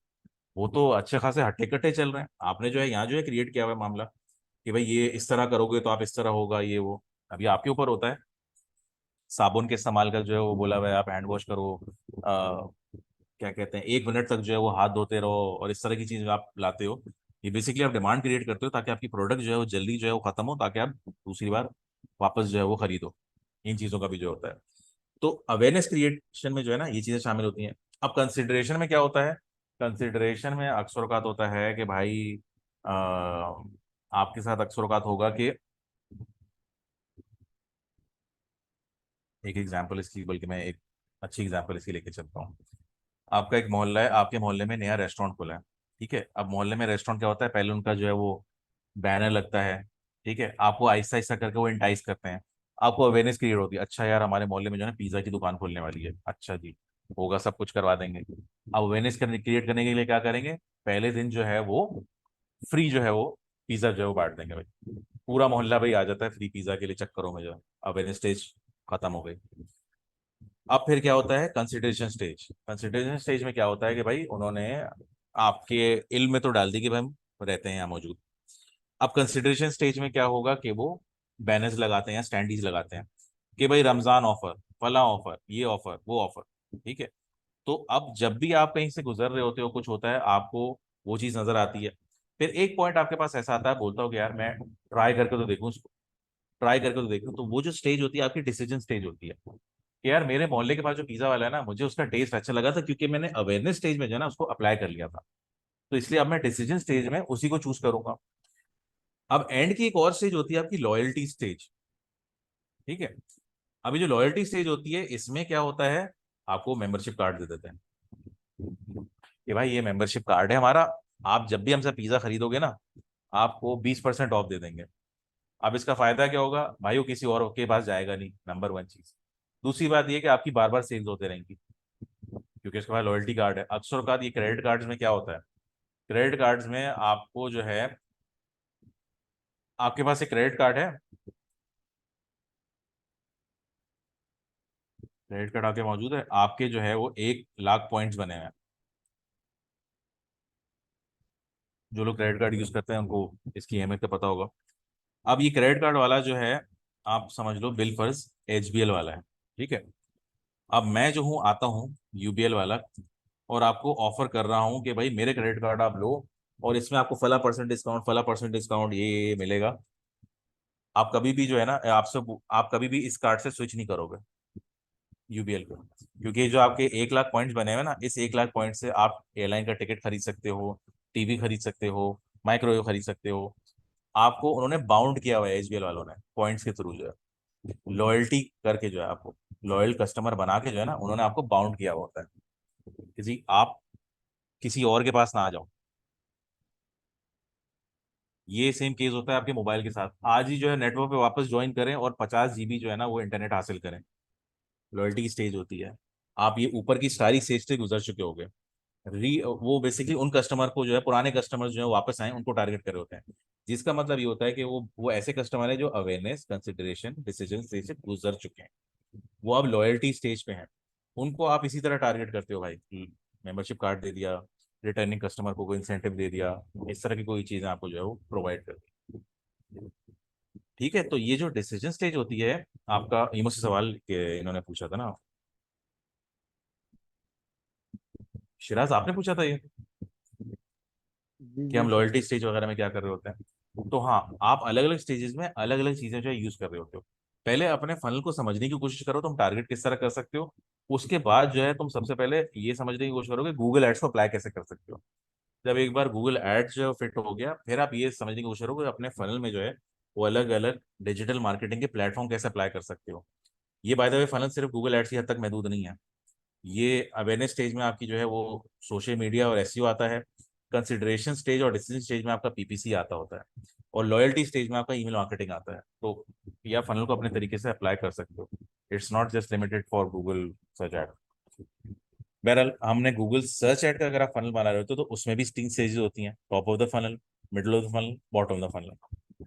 Speaker 1: वो तो अच्छे खासे हट्टे कट्टे चल रहे हैं। आपने जो है यहाँ जो है क्रिएट किया हुआ है मामला कि भाई ये इस तरह करोगे तो आप इस तरह होगा, ये वो। अभी आपके ऊपर होता है। साबुन के इस्तेमाल का जो है वो बोला हुआ है, आप हैंड वॉश करो, क्या कहते हैं, 1 मिनट तक जो है वो हाथ धोते रहो, और इस तरह की चीज आप लाते हो। ये बेसिकली आप डिमांड क्रिएट करते हो ताकि आपकी प्रोडक्ट जो है वो जल्दी जो है वो खत्म हो, ताकि आप दूसरी बार वापस जो है वो खरीदो। इन चीजों का भी जो होता है। तो अवेयरनेस क्रिएशन में जो है ना ये चीजें शामिल होती हैं। अब कंसिडरेशन में क्या होता है, कंसिडरेशन में अक्सर औकात होता है कि भाई आ, आपके साथ अक्सर औकात होगा कि, एक एग्जांपल इसकी, बल्कि मैं एक अच्छी एग्जांपल इसकी लेके चलता हूँ। आपका एक मोहल्ला है, आपके मोहल्ले में नया रेस्टोरेंट खुला है, ठीक है। अब मोहल्ले में रेस्टोरेंट क्या होता है, पहले उनका जो है वो बैनर लगता है, ठीक है, आपको आहिस्ता आहिस्ता करके वो इंटाइस करते हैं। आपको अवेयरनेस क्रिएट होती है, अच्छा यार हमारे मोहल्ले में जो है ना पिज्जा की दुकान खुलने वाली है, अच्छा जी, होगा, सब कुछ करवा देंगे। अब अवेयरनेस करने क्रिएट करने के लिए क्या करेंगे, पहले दिन जो है वो फ्री जो है वो पिज्जा जो है वो बांट देंगे भाई। पूरा मोहल्ला भाई आ जाता है फ्री पिज्जा के लिए, चक्करों में जो है अवेयरनेस स्टेज खत्म हो गई। अब फिर क्या होता है, कंसिडरेशन स्टेज। कंसिडरेशन स्टेज में क्या होता है कि भाई उन्होंने आपके इल्म में तो डाल दी कि भाई हम रहते हैं यहाँ मौजूद। अब कंसिडरेशन स्टेज में क्या होगा कि वो बैनर्स लगाते हैं या स्टैंडीज लगाते हैं कि भाई रमजान ऑफर, फला ऑफर, ये ऑफर, वो ऑफर, ठीक है। तो अब जब भी आप कहीं से गुजर रहे होते हो, कुछ होता है, आपको वो चीज नजर आती है। फिर एक पॉइंट आपके पास ऐसा आता है, बोलता हूँ कि यार मैं ट्राई करके तो देखूँ उसको, ट्राई करके तो देखूँ। तो वो जो स्टेज होती है आपकी डिसीजन स्टेज होती है कि यार मेरे मोहल्ले के पास जो पिज्जा वाला है ना, मुझे उसका टेस्ट अच्छा लगा था क्योंकि मैंने अवेयरनेस स्टेज में जो है ना उसको अप्लाई कर लिया था। तो इसलिए अब मैं डिसीजन स्टेज में उसी को चूज करूंगा। अब एंड की एक और स्टेज होती है आपकी लॉयल्टी स्टेज, ठीक है। अभी जो लॉयल्टी स्टेज होती है इसमें क्या होता है, आपको मेंबरशिप कार्ड दे देते हैं कि भाई ये मेंबरशिप कार्ड है हमारा, आप जब भी हमसे पिज्जा खरीदोगे ना, आपको 20% ऑफ दे देंगे। अब इसका फायदा क्या होगा भाई, वो किसी और के पास जाएगा नहीं, नंबर वन चीज। दूसरी बात ये कि आपकी बार बार सेल्स होते रहेंगी क्योंकि इसके पास लॉयल्टी कार्ड है। अक्सर का ये क्रेडिट कार्ड्स में क्या होता है, क्रेडिट कार्ड्स में आपको जो है, आपके पास एक क्रेडिट कार्ड है, क्रेडिट कार्ड आपके मौजूद है, आपके जो है वो 1 लाख पॉइंट्स बने हुए हैं। जो लोग क्रेडिट कार्ड यूज करते हैं उनको इसकी अहमियत का पता होगा। अब ये क्रेडिट कार्ड वाला जो है, आप समझ लो बिल फर्ज एचबीएल वाला है, ठीक है। अब मैं जो हूँ आता हूँ यूबीएल वाला, और आपको ऑफर कर रहा हूँ कि भाई मेरे क्रेडिट कार्ड आप लो, और इसमें आपको फला परसेंट डिस्काउंट, फला परसेंट डिस्काउंट, ये मिलेगा। आप कभी भी जो है ना, आपसे आप कभी भी इस कार्ड से स्विच नहीं करोगे यूबीएल को, क्योंकि जो आपके 1 लाख पॉइंट्स बने हुए ना, इस 1 लाख पॉइंट से आप एयरलाइन का टिकट खरीद सकते हो, टीवी खरीद सकते हो, माइक्रोवेव खरीद सकते हो। आपको उन्होंने बाउंड किया हुआ है एचबीएल वालों ने पॉइंट्स के थ्रू जो है, लॉयल्टी करके जो है आपको लॉयल कस्टमर बना के जो है ना उन्होंने आपको बाउंड किया हुआ होता है, किसी आप किसी और के पास ना आ जाओ। ये सेम केस होता है आपके मोबाइल के साथ, आज ही जो है नेटवर्क पे वापस ज्वाइन करें और 50 जीबी जो है ना वो इंटरनेट हासिल करें। लॉयल्टी की स्टेज होती है। आप ये ऊपर की सारी स्टेज से गुजर चुके होगे। री वो बेसिकली उन कस्टमर को जो है, पुराने कस्टमर जो है वापस आए उनको टारगेट कर रहे होते हैं। जिसका मतलब ये होता है कि वो ऐसे कस्टमर है जो अवेयरनेस, कंसिडरेशन, डिसीजन स्टेज से गुजर चुके हैं, वो अब लॉयल्टी स्टेज पे हैं। उनको आप इसी तरह टारगेट करते हो भाई, मेंबरशिप कार्ड दे दिया, रिटर्निंग कस्टमर को कोई इंसेंटिव दे दिया, इस तरह की कोई चीजें आपको जो है वो प्रोवाइड कर दी। ठीक है, तो ये जो डिसीजन स्टेज होती है आपका, ये मुझसे सवाल इन्होंने पूछा था ना, शिराज आपने पूछा था ये
Speaker 2: जी
Speaker 1: कि
Speaker 2: जी
Speaker 1: हम
Speaker 2: सर।
Speaker 1: लॉयल्टी स्टेज वगैरह में क्या कर रहे होते हैं। तो हाँ, आप अलग अलग स्टेजेस में अलग अलग चीजें जो है यूज कर रहे होते हो। पहले अपने फनल को समझने की कोशिश करो, तुम टारगेट किस तरह कर सकते हो। उसके बाद जो है तुम सबसे पहले ये समझने की कोशिश करोगे गूगल एड्स को अप्लाई कैसे कर सकते हो। जब एक बार गूगल एड्स जो फिट हो गया, फिर आप ये समझने की कोशिश करोगे अपने फनल में जो है वो अलग अलग डिजिटल मार्केटिंग के प्लेटफॉर्म कैसे अप्लाई कर सकते हो। ये बाय द वे फनल सिर्फ गूगल एड्स की हद तक महदूद नहीं है। ये अवेयरनेस स्टेज में आपकी जो है वो सोशल मीडिया और एसईओ आता है। कंसिडरेशन स्टेज और डिसीजन स्टेज में आपका पीपीसी आता होता है। और लॉयल्टी स्टेज में आपका ईमेल मार्केटिंग आता है। तो ये आप फनल को अपने तरीके से अप्लाई कर सकते हो। It's not just limited for Google search add. बहरहाल हमने गूगल सर्च एड का अगर आप फनल बना रहे हो तो उसमें भी तीन स्टेजेस होती हैं, top of the funnel, middle of the funnel, bottom of the funnel.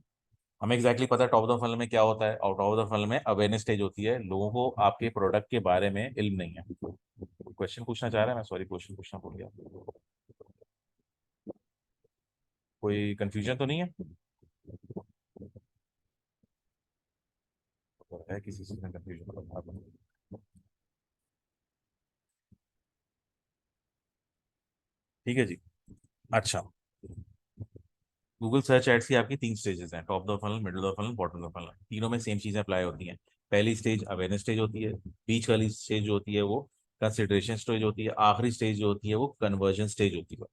Speaker 1: हमें एग्जैक्टली पता है टॉप ऑफ द फनल में क्या होता है, और टॉप ऑफ द फनल में अवेयरनेस स्टेज होती है, लोगों को आपके प्रोडक्ट के बारे में इल्म नहीं है। क्वेश्चन पूछना चाह रहा है, मैं सॉरी क्वेश्चन पूछना भूल गया। कोई कंफ्यूजन तो नहीं है? है किसी चीज में कंफ्यूजन? ठीक है जी। अच्छा, गूगल सर्च एड्स की आपकी तीन स्टेजेस हैं, top the funnel, middle of funnel, bottom of funnel. तीनों में सेम चीजें अप्लाई होती हैं। पहली स्टेज अवेयरनेस स्टेज होती है, बीच वाली स्टेज जो होती है वो कंसिडरेशन स्टेज होती है, आखिरी स्टेज जो होती है वो कन्वर्जन स्टेज होती है।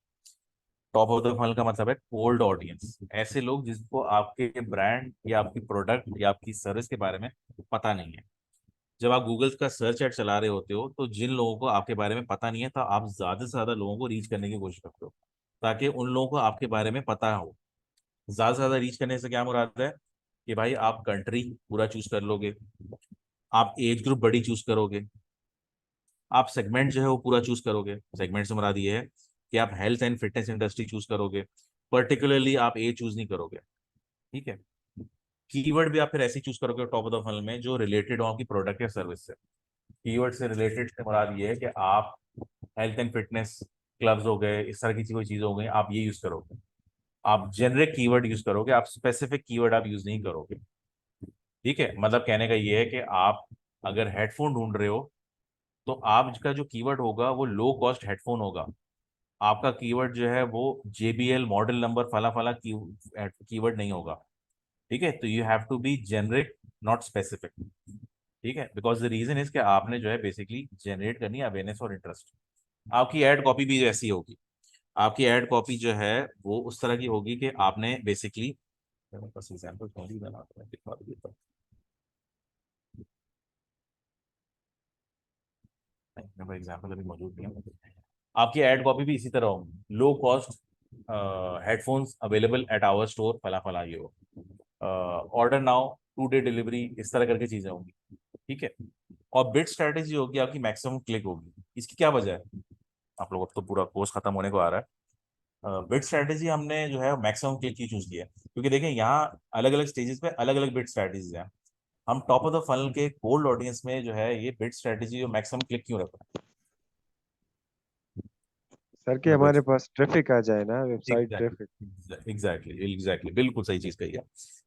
Speaker 1: टॉप ऑफ द फनल का मतलब है कोल्ड ऑडियंस, ऐसे लोग जिसको आपके ब्रांड या आपकी प्रोडक्ट या आपकी सर्विस के बारे में पता नहीं है। जब आप गूगल का सर्च एड चला रहे होते हो तो जिन लोगों को आपके बारे में पता नहीं है, तो आप ज्यादा से ज्यादा लोगों को रीच करने की कोशिश करते हो ताकि उन लोगों को आपके बारे में पता हो। ज्यादा से ज्यादा रीच करने से क्या मुराद है कि भाई आप कंट्री पूरा चूज कर लोगे, आप एज ग्रुप बड़ी चूज करोगे, आप सेगमेंट जो है वो पूरा चूज करोगे। सेगमेंट से मुराद ये है कि आप health and fitness industry choose करोगे, पर्टिकुलरली आप एज चूज नहीं करोगे। ठीक है। कीवर्ड भी आप फिर ऐसे चूज करोगे टॉप ऑफ द फनल में जो रिलेटेड हो आपकी प्रोडक्ट या सर्विस से। कीवर्ड से रिलेटेड से मुराद ये है कि आप हेल्थ एंड फिटनेस क्लब्स हो गए, इस तरह की कोई चीज हो गई, आप ये यूज करोगे। आप जेनरिक कीवर्ड यूज करोगे, आप स्पेसिफिक कीवर्ड आप यूज नहीं करोगे। ठीक है, मतलब कहने का ये है कि आप अगर हेडफोन ढूंढ रहे हो तो आपका जो कीवर्ड होगा वो लो कॉस्ट हेडफोन होगा। आपका कीवर्ड जो है वो JBL मॉडल नंबर फला फला कीवर्ड नहीं होगा। ठीक है, तो you have to be generic, not specific. ठीक है, बिकॉज द रीजन इज कि आपने जो है बेसिकली जनरेट करनी है अवेयरनेस और इंटरेस्ट। आपकी एड कॉपी भी ऐसी होगी। आपकी एड कॉपी जो है वो उस तरह की होगी कि आपने बेसिकली, मेरे पास एग्जांपल थोड़ी बना तो मैं दिखा भी देता हूँ। नहीं, मेरे पास एग्जांपल अभी मौजूद नहीं है। आपकी एड कॉपी भी इसी तरह होगी, low cost headphones available at our store फला फला ये हो, ऑर्डर नाउ, 2 डे डिलीवरी, इस तरह करके चीजें होंगी। ठीक है। और बिट स्ट्रेटेजी होगी आपकी, मैक्सिमम क्लिक होगी। इसकी क्या वजह है? आप लोगों को तो पूरा कोर्स खत्म होने को आ रहा है। बिट स्ट्रेटेजी हमने जो है मैक्सिमम क्लिक की चूज किया है क्योंकि देखें यहाँ अलग अलग स्टेजेस पे अलग अलग बिट स्ट्रेटेजीज हैं। हम टॉप ऑफ द फनल के कोल्ड ऑडियंस में जो है ये बिट स्ट्रेटेजी जो मैक्सिमम क्लिक क्यों रखते
Speaker 2: सर के
Speaker 1: हैं?
Speaker 2: हमारे पास ट्रैफिक आ जाए ना, website traffic.
Speaker 1: Exactly exactly exactly, बिल्कुल सही चीज कही है।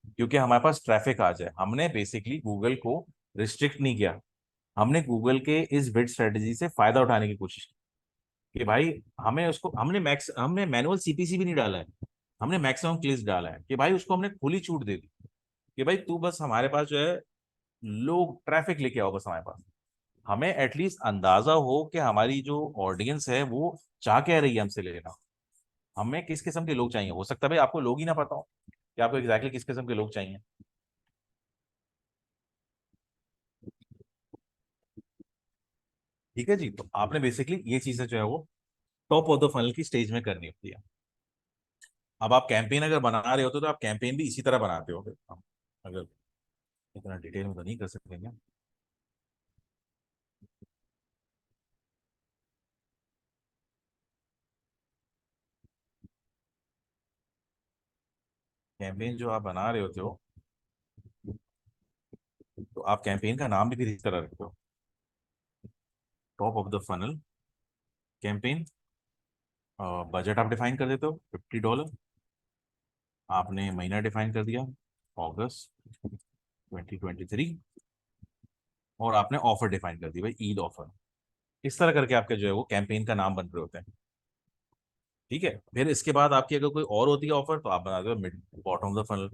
Speaker 1: क्योंकि हमारे पास ट्रैफिक आ जाए, हमने बेसिकली गूगल को रिस्ट्रिक्ट नहीं किया। हमने गूगल के इस बिट स्ट्रेटेजी से फायदा उठाने की कोशिश की कि भाई हमें उसको, हमने मैनुअल सीपीसी भी नहीं डाला है। हमने मैक्सिमम क्लिक्स डाला है कि भाई उसको हमने खुली छूट दे दी कि भाई तू बस हमारे पास जो है लोग ट्रैफिक लेके आओ बस हमारे पास। हमें एटलीस्ट अंदाजा हो कि हमारी जो ऑडियंस है वो चाह क्या रही है हमसे लेना। हमें किस किस्म के लोग चाहिए, हो सकता है भाई आपको लोग ही ना पता हो कि आपको एग्जैक्टली किस किस्म के लोग चाहिए। ठीक है जी, तो आपने बेसिकली ये चीजें जो है वो टॉप ऑफ द फनल की स्टेज में करनी होती है। अब आप कैंपेन अगर बना रहे होते तो आप कैंपेन भी इसी तरह बनाते हो। हम अगर इतना डिटेल में तो नहीं कर सकेंगे। कैंपेन जो आप बना रहे होते हो तो आप कैंपेन का नाम भी फिर इस तरह रखते हो, top of the funnel campaign. Budget आप डिफाइन कर देते हो $50। आपने महीना डिफाइन कर दिया, अगस्त 2023। और आपने ऑफर डिफाइन कर दी, भाई ईद ऑफर। इस तरह करके आपके जो है वो कैंपेन का नाम बन रहे होते हैं। ठीक है, फिर इसके बाद आपकी अगर कोई और होती है ऑफर तो आप बनाते हो mid bottom of the funnel,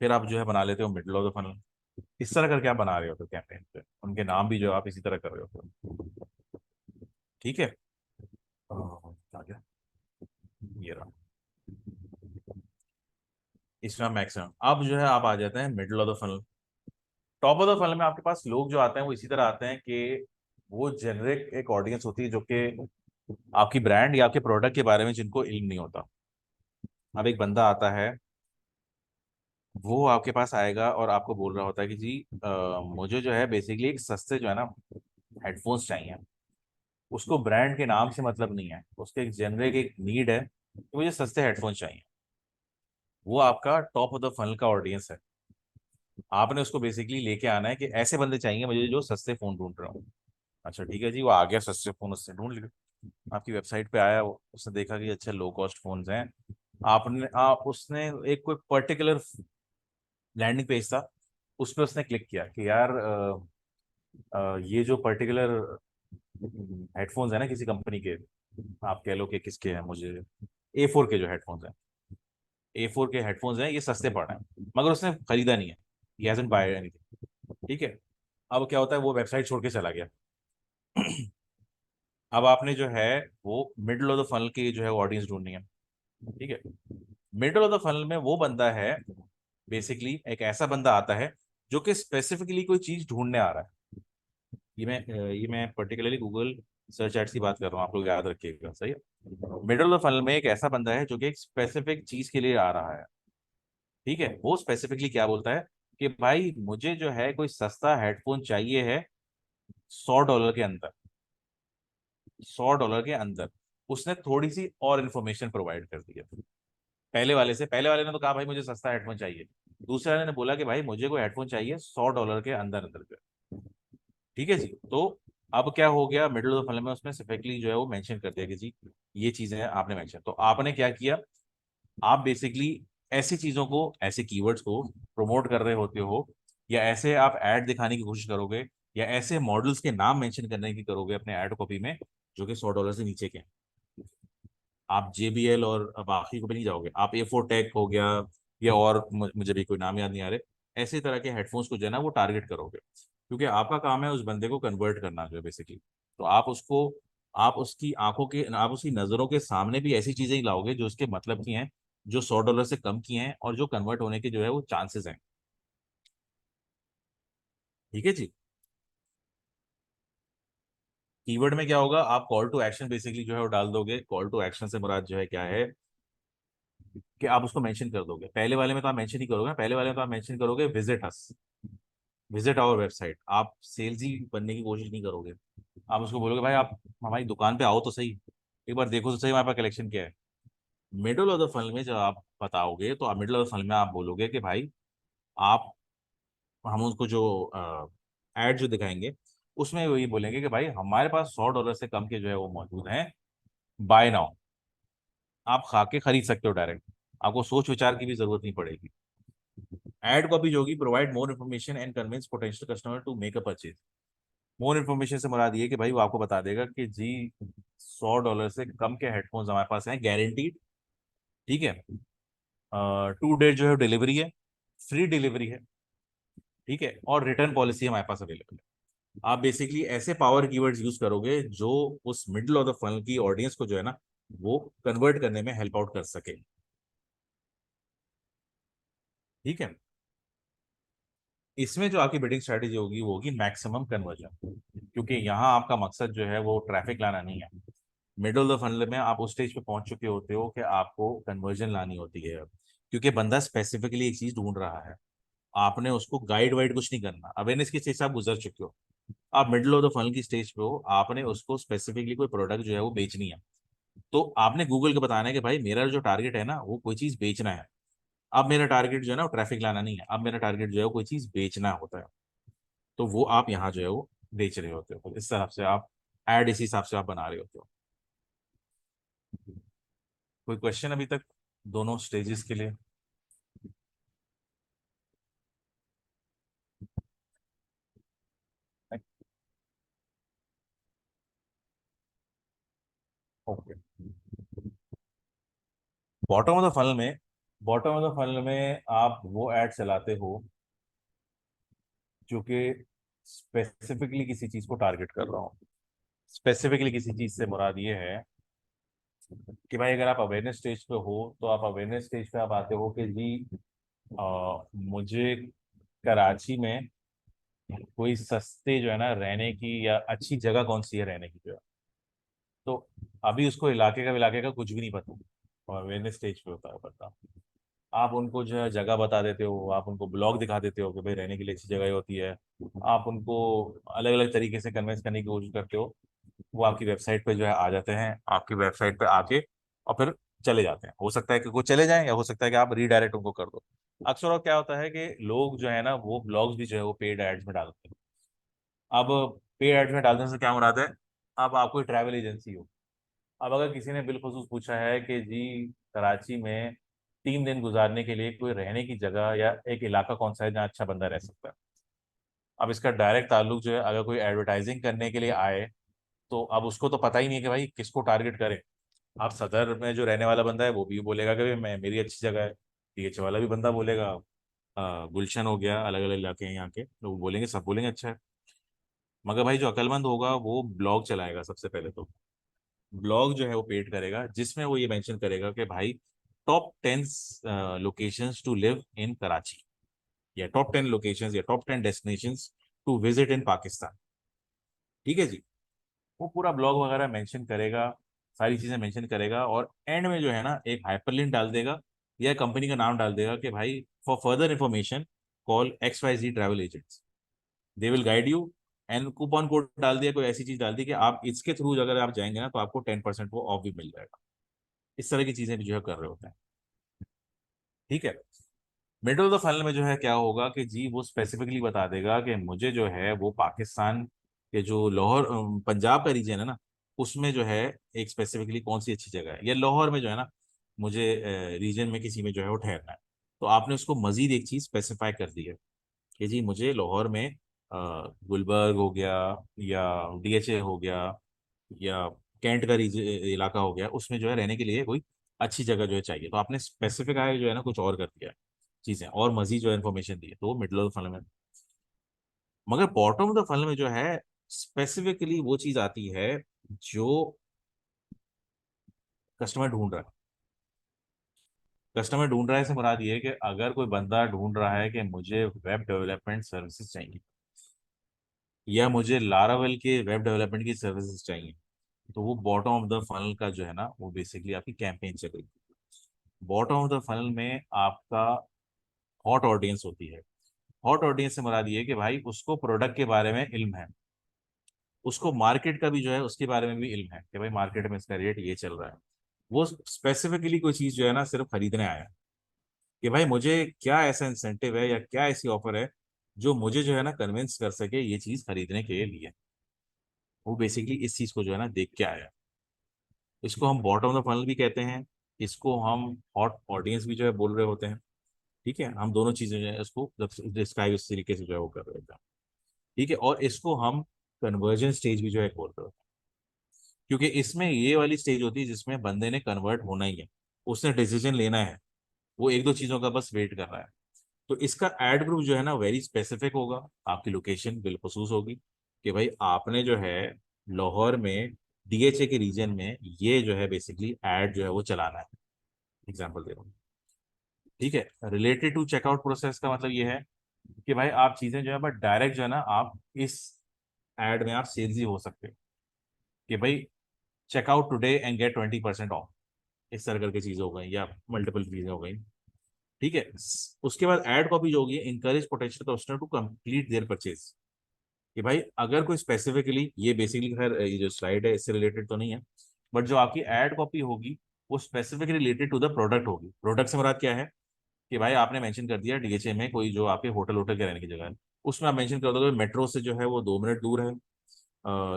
Speaker 1: फिर आप जो है बना लेते हो मिडल ऑफ द फनल। इस तरह करके आप बना रहे हो कैंपेन पे, उनके नाम भी जो है आप इसी तरह कर रहे हो। ठीक है। आ गया, ये रहा। इसमें मैक्सिमम अब जो है आप आ जाते हैं middle of the funnel. Top of the funnel में आपके पास लोग जो आते हैं वो इसी तरह आते हैं कि वो जेनरिक एक ऑडियंस होती है जो कि आपकी ब्रांड या आपके प्रोडक्ट के बारे में जिनको इल्म नहीं होता। अब एक बंदा आता है, वो आपके पास आएगा और आपको बोल रहा होता है कि जी मुझे जो है बेसिकली एक सस्ते जो है ना हेडफोन्स चाहिए। उसको ब्रांड के नाम से मतलब नहीं है, उसके एक जेनरिक एक नीड है कि मुझे सस्ते हेडफोन्स चाहिए। वो आपका टॉप ऑफ द फनल का ऑडियंस है। आपने उसको बेसिकली लेके आना है कि ऐसे बंदे चाहिए मुझे जो सस्ते फोन ढूंढ रहा हूँ। अच्छा ठीक है जी, वो आ गया सस्ते फोन, उससे ढूंढ लिया। आपकी वेबसाइट पे आया वो, उसने देखा कि अच्छे लो कॉस्ट फोन्स हैं। आपने उसने एक कोई पर्टिकुलर लैंडिंग पेज था, उस पर उसने क्लिक किया कि यार ये जो पर्टिकुलर हेडफोन्स है ना किसी कंपनी के, आप कह लो कि किसके हैं, मुझे A4 के जो हेडफोन्स हैं, A4 के हेडफोन्स हैं, ये सस्ते पड़ रहे हैं, मगर उसने खरीदा नहीं है। He hasn't buy anything. ठीक है। अब क्या होता है, वो वेबसाइट छोड़ के चला गया। अब आपने जो है वो मिडल ऑफ द फनल की जो है ऑडियंस ढूंढनी है। ठीक है। मिडल ऑफ द फनल में वो बंदा है, बेसिकली एक ऐसा बंदा आता है जो कि स्पेसिफिकली कोई चीज ढूंढने आ रहा है। ये मैं पर्टिकुलरली गूगल सर्च एड्स की बात कर रहा हूँ, आप लोग याद रखिएगा, सही है। मिडल ऑफ द फनल में एक ऐसा बंदा है जो कि एक स्पेसिफिक चीज के लिए आ रहा है। ठीक है, वो स्पेसिफिकली क्या बोलता है कि भाई मुझे जो है कोई सस्ता हेडफोन चाहिए है $100 के अंदर। $100 के अंदर उसने थोड़ी सी और इन्फॉर्मेशन प्रोवाइड कर दी है। पहले वाले ने तो कहा भाई मुझे सस्ता हेडफोन चाहिए। दूसरे वाले ने बोला कि भाई मुझे कोई हेडफोन चाहिए $100 के अंदर अंदर के। ठीक है जी। तो अब क्या हो गया, मिडिल ऑफ द फनल में उसने स्पेसिफिकली जो है वो मेंशन कर दिया कि जी ये चीजें आपने मेंशन, तो आपने क्या किया, आप बेसिकली ऐसी चीजों को, ऐसे कीवर्ड्स को प्रमोट कर रहे होते हो, या ऐसे आप ऐड दिखाने की कोशिश करोगे, या ऐसे मॉडल्स के नाम मेंशन करने की करोगे अपने ऐड कॉपी में जो कि $100 से नीचे के हैं। आप JBL और बाकी को भी नहीं जाओगे, आप A4 टेक हो गया, या और मुझे भी कोई नाम याद नहीं आ रहे, ऐसे तरह के हेडफोन्स को जो है ना वो टारगेट करोगे, क्योंकि आपका काम है उस बंदे को कन्वर्ट करना जो है बेसिकली। तो आप उसकी आंखों के, आप उसकी नजरों के सामने भी ऐसी चीजें ही लाओगे जो उसके मतलब की हैं, जो $100 से कम की हैं, और जो कन्वर्ट होने के जो है वो चांसेस हैं। ठीक है जी। कीवर्ड में क्या होगा, आप कॉल टू एक्शन बेसिकली जो है वो डाल दोगे। कॉल टू एक्शन से मुराद जो है क्या है, कि आप उसको मेंशन कर दोगे। पहले वाले में तो आप मेंशन ही करोगे, पहले वाले में तो आप मेंशन करोगे visit us, visit our website. आप सेल्स ही बनने की कोशिश नहीं करोगे। आप उसको बोलोगे भाई आप हमारी दुकान पे आओ तो सही, एक बार देखो तो सही हमारे पास कलेक्शन क्या है। मिडल ऑफ द फनल में जब आप बताओगे तो आप मिडल ऑफ द फनल में आप बोलोगे कि भाई आप, हम उसको जो एड जो दिखाएंगे उसमें वही बोलेंगे कि भाई हमारे पास $100 से कम के जो है वो मौजूद हैं, बाय नाउ। आप खा के खरीद सकते हो डायरेक्ट, आपको सोच विचार की भी जरूरत नहीं पड़ेगी। एड कॉपी जो होगी, provide more information and convince potential customer to make a purchase. More information से मुराद ये कि भाई वो आपको बता देगा कि जी $100 से कम के हेडफोन्स हमारे पास हैं गारंटीड। ठीक है। 2 डेज जो है डिलीवरी है, फ्री डिलीवरी है। ठीक है, और रिटर्न पॉलिसी हमारे पास अवेलेबल है। आप बेसिकली ऐसे पावर कीवर्ड्स यूज करोगे जो उस मिडिल ऑफ द फनल की ऑडियंस को जो है ना वो कन्वर्ट करने में हेल्प आउट कर सके। ठीक है। इसमें जो आपकी बिडिंग स्ट्रेटेजी होगी वो होगी मैक्सिमम कन्वर्जन, क्योंकि यहाँ आपका मकसद जो है वो ट्रैफिक लाना नहीं है। मिडल ऑफ फनल में आप उस स्टेज पे पहुंच चुके होते हो कि आपको कन्वर्जन लानी होती है, क्योंकि बंदा स्पेसिफिकली एक चीज ढूंढ रहा है। आपने उसको गाइड वाइड कुछ नहीं करना, अवेयरनेस की स्टेज से आप गुजर चुके हो। आप मिडिल ऑफ द फनल की स्टेज पे हो, आपने उसको स्पेसिफिकली कोई प्रोडक्ट जो है वो बेचनी है। तो आपने गूगल को बताना है कि भाई मेरा जो टारगेट है ना वो कोई चीज बेचना है। अब मेरा टारगेट जो है ना वो ट्रैफिक लाना नहीं है, अब मेरा टारगेट जो है वो कोई चीज बेचना होता है। तो वो आप यहाँ जो है वो बेच रहे होते हो, तो इस हिसाब से आप एड इसी हिसाब से आप बना रहे होते हो। कोई क्वेश्चन अभी तक दोनों स्टेजेस के लिए? Okay. Bottom of the funnel में, बॉटम ऑफ द फनल में आप वो ऐड चलाते हो जो कि स्पेसिफिकली किसी चीज को टारगेट कर रहा हो। स्पेसिफिकली किसी चीज से मुराद ये है कि भाई अगर आप अवेयरनेस स्टेज पे हो, तो आप अवेयरनेस स्टेज पे आप आते हो कि जी मुझे कराची में कोई सस्ते जो है ना रहने की या अच्छी जगह कौन सी है रहने की जो है। तो अभी उसको इलाके का कुछ भी नहीं पता, और अवेयरनेस स्टेज पे होता है पता। आप उनको जो है जगह बता देते हो, आप उनको ब्लॉग दिखा देते हो कि भाई रहने के लिए अच्छी जगह होती है। आप उनको अलग अलग तरीके से कन्विंस करने की कोशिश करते हो। वो आपकी वेबसाइट पे जो है आ जाते हैं, आपकी वेबसाइट पे आके और फिर चले जाते हैं। हो सकता है कि वो चले जाएं, या हो सकता है कि आप रीडायरेक्ट उनको कर दो। अक्सर और क्या होता है कि लोग जो है ना वो ब्लॉग्स भी जो है वो पेड एड्स में डालते हैं। अब पेड एड्स में डालने से क्या मुराद है? अब आप कोई ट्रैवल एजेंसी हो, अब अगर किसी ने बिलखुसूस पूछा है कि जी कराची में 3 दिन गुजारने के लिए कोई रहने की जगह या एक इलाका कौन सा है जहाँ अच्छा बंदा रह सकता है। अब इसका डायरेक्ट ताल्लुक जो है, अगर कोई एडवर्टाइजिंग करने के लिए आए, तो अब उसको तो पता ही नहीं है कि भाई किसको टारगेट करे। आप सदर में जो रहने वाला बंदा है वो भी बोलेगा कि भाई मैं मेरी अच्छी जगह है। डीएच वाला भी बंदा बोलेगा, गुलशन हो गया, अलग अलग इलाके हैं यहाँ के, तो वो बोलेंगे, सब बोलेंगे अच्छा है। मगर भाई जो अक्लमंद होगा वो ब्लॉग चलाएगा सबसे पहले तो। ब्लॉग जो है वो पेड करेगा, जिसमें वो ये मेंशन करेगा कि भाई top 10 locations to live in Karachi, या टॉप 10 लोकेशंस या top 10 destinations to visit in Pakistan. ठीक है जी। वो पूरा ब्लॉग वगैरह मेंशन करेगा, सारी चीजें मेंशन करेगा, और एंड में जो है ना एक हाइपरलिंक डाल देगा, या कंपनी का नाम डाल देगा कि भाई for further information call XYZ travel agents, they will guide you. And coupon code डाल दिया, कोई ऐसी चीज डाल दी कि आप इसके थ्रू अगर आप जाएंगे ना तो आपको 10% वो ऑफ भी मिल जाएगा। इस तरह की चीजें भी जो है कर रहे होते हैं। ठीक है। मिडल ऑफ द फनल में जो है क्या होगा कि जी वो स्पेसिफिकली बता देगा कि मुझे जो है वो पाकिस्तान के जो लाहौर पंजाब का रीजन है ना, उसमें जो है एक स्पेसिफिकली कौन सी अच्छी जगह है, या लाहौर में जो है ना मुझे रीजन में किसी में जो है वो ठहरना है। तो आपने उसको मजीद एक चीज स्पेसिफाई कर दी है कि जी मुझे लाहौर में गुलबर्ग हो गया, या DHA हो गया, या कैंट का इलाका हो गया, उसमें जो है रहने के लिए कोई अच्छी जगह जो है चाहिए। तो आपने स्पेसिफिक जो है ना कुछ और कर दिया है चीजें, और मजीद जो है इन्फॉर्मेशन दी है, तो वो मिडल ऑफ द फनल में। मगर बॉटम ऑफ द फनल में जो है स्पेसिफिकली वो चीज आती है जो कस्टमर ढूंढ रहा है। कस्टमर ढूंढ रहा है से मुराद ये है कि अगर कोई बंदा ढूंढ रहा है कि मुझे वेब डेवलपमेंट सर्विसेज चाहिए, या मुझे लारावेल के वेब डेवलपमेंट की सर्विसेज चाहिए, तो वो बॉटम ऑफ द फनल का जो है ना वो बेसिकली आपकी कैंपेन चलेगी। बॉटम ऑफ द फनल में आपका हॉट ऑडियंस होती है। हॉट ऑडियंस से मुराद ये है कि भाई उसको प्रोडक्ट के बारे में इल्म है, उसको मार्केट का भी जो है उसके बारे में भी इल्म है कि भाई मार्केट में इसका रेट ये चल रहा है। वो स्पेसिफिकली कोई चीज जो है ना सिर्फ खरीदने आया है, कि भाई मुझे क्या ऐसा इंसेंटिव है या क्या ऐसी ऑफर है जो मुझे जो है ना कन्विंस कर सके ये चीज खरीदने के लिए। वो बेसिकली इस चीज को जो है ना देख के आया है। इसको हम बॉटम ऑफ द फनल भी कहते हैं, इसको हम हॉट ऑडियंस भी जो है बोल रहे होते हैं। ठीक है, हम दोनों चीजें जो है इसको डिस्क्राइब इस तरीके से जो है वो कर रहे होते हैं। ठीक है, और इसको हम कन्वर्जन स्टेज भी जो है बोल रहे होते हैं, क्योंकि इसमें ये वाली स्टेज होती है जिसमें बंदे ने कन्वर्ट होना ही है, उसने डिसीजन लेना है, वो एक दो चीजों का बस वेट कर रहा है। तो इसका एड ग्रुप जो है ना वेरी स्पेसिफिक होगा, आपकी लोकेशन बिलखसूस होगी कि भाई आपने जो है लाहौर में DHA के रीजन में ये जो है बेसिकली एड जो है वो चलाना है। एग्जाम्पल दे रहा हूँ। ठीक है, रिलेटेड टू चेकआउट प्रोसेस का मतलब ये है कि भाई आप चीजें जो है बट डायरेक्ट जो है ना आप इस एड में आप सेल्स हो सकते हो कि भाई checkout today and get 20% off, इस तरह करके चीजें हो गई, या मल्टीपल चीजें हो गई। ठीक है। उसके बाद एड कॉपी जो होगी, encourage potential customer to complete their purchase, कि भाई अगर कोई स्पेसिफिकली, ये बेसिकली खैर ये जो स्लाइड है इससे रिलेटेड तो नहीं है, बट जो आपकी एड कॉपी होगी वो specifically related to the product होगी। प्रोडक्ट से मुराद क्या है कि भाई आपने मेंशन कर दिया DHA में कोई जो आपके होटल होटल के रहने की जगह है, उसमें आप मेंशन कर दोगे मेट्रो से जो है वो 2 मिनट दूर है,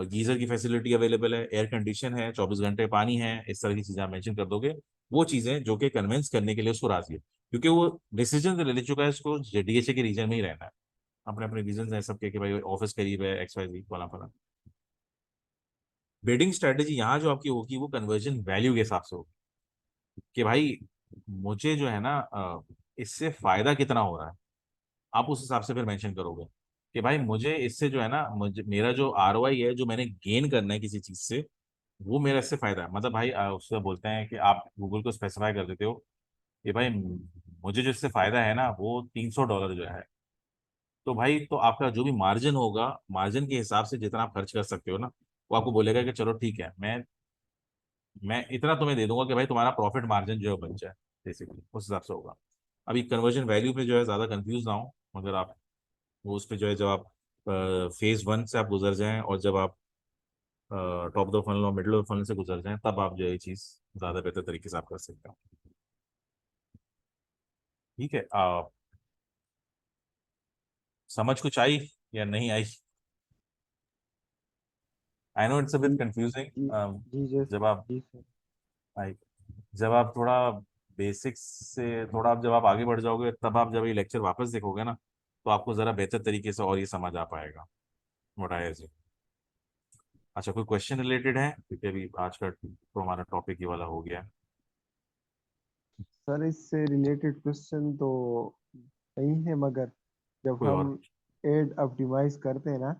Speaker 1: गीजर की फैसिलिटी अवेलेबल है, एयर कंडीशन है, 24 घंटे पानी है, इस तरह की चीजें आप मेंशन कर दोगे। वो चीजें जो कि कन्विंस करने के लिए उसको राजी है, क्योंकि वो डिसीजन ले चुका है इसको DHA के रीजन में ही रहना है। अपने अपने रीजन है सबके कि भाई ऑफिस करीब है, XYZ फला फला। बिडिंग स्ट्रेटेजी यहाँ जो आपकी होगी वो कन्वर्जन वैल्यू के हिसाब से होगी, कि भाई मुझे जो है ना इससे फायदा कितना हो रहा है, आप उस हिसाब से फिर मेंशन करोगे कि भाई मुझे इससे जो है ना, मुझे मेरा जो आरओआई है जो मैंने गेन करना है किसी चीज से, वो मेरा इससे फायदा है। मतलब भाई उससे बोलते हैं कि आप गूगल को स्पेसिफाई कर देते हो कि भाई मुझे जो इससे फायदा है ना वो $300 जो है। तो भाई तो आपका जो भी मार्जिन होगा, मार्जिन के हिसाब से जितना आप खर्च कर सकते हो ना, वो आपको बोलेगा कि चलो ठीक है, मैं इतना तुम्हें दे दूंगा कि भाई तुम्हारा प्रॉफिट मार्जिन जो है बन जाए। बेसिकली उस हिसाब से होगा। अभी कन्वर्जन वैल्यू पे जो है ज्यादा कंफ्यूज ना हो, मगर आप वो उस पे जो है, जब आप फेज 1 से आप गुजर जाएं और जब आप टॉप ऑफ द फनल और मिडिल ऑफ द फनल से गुजर जाएं, तब आप जो है ये चीज ज्यादा बेहतर तरीके से आप कर सकते हो। ठीक है, समझ कुछ आई या नहीं आई? आई नो इट्स अ
Speaker 2: जी
Speaker 1: बिट कंफ्यूजिंग।
Speaker 2: जी जी जैसे
Speaker 1: जब आप
Speaker 2: जी सर।
Speaker 1: आई जब आप थोड़ा बेसिक्स से थोड़ा आप जब आप आगे बढ़ जाओगे, तब आप जब ये लेक्चर वापस देखोगे ना, तो आपको जरा बेहतर तरीके से और ये समझ आ पाएगा व्हाट आई एम। अच्छा, कोई क्वेश्चन रिलेटेड है, क्योंकि अभी आज का तो हमारा टॉपिक ये वाला हो गया है।
Speaker 2: सर इससे रिलेटेड क्वेश्चन तो नहीं है, मगर जब
Speaker 1: कोई
Speaker 2: हम
Speaker 1: और?
Speaker 2: एड ऑप्टिमाइज करते हैं ना,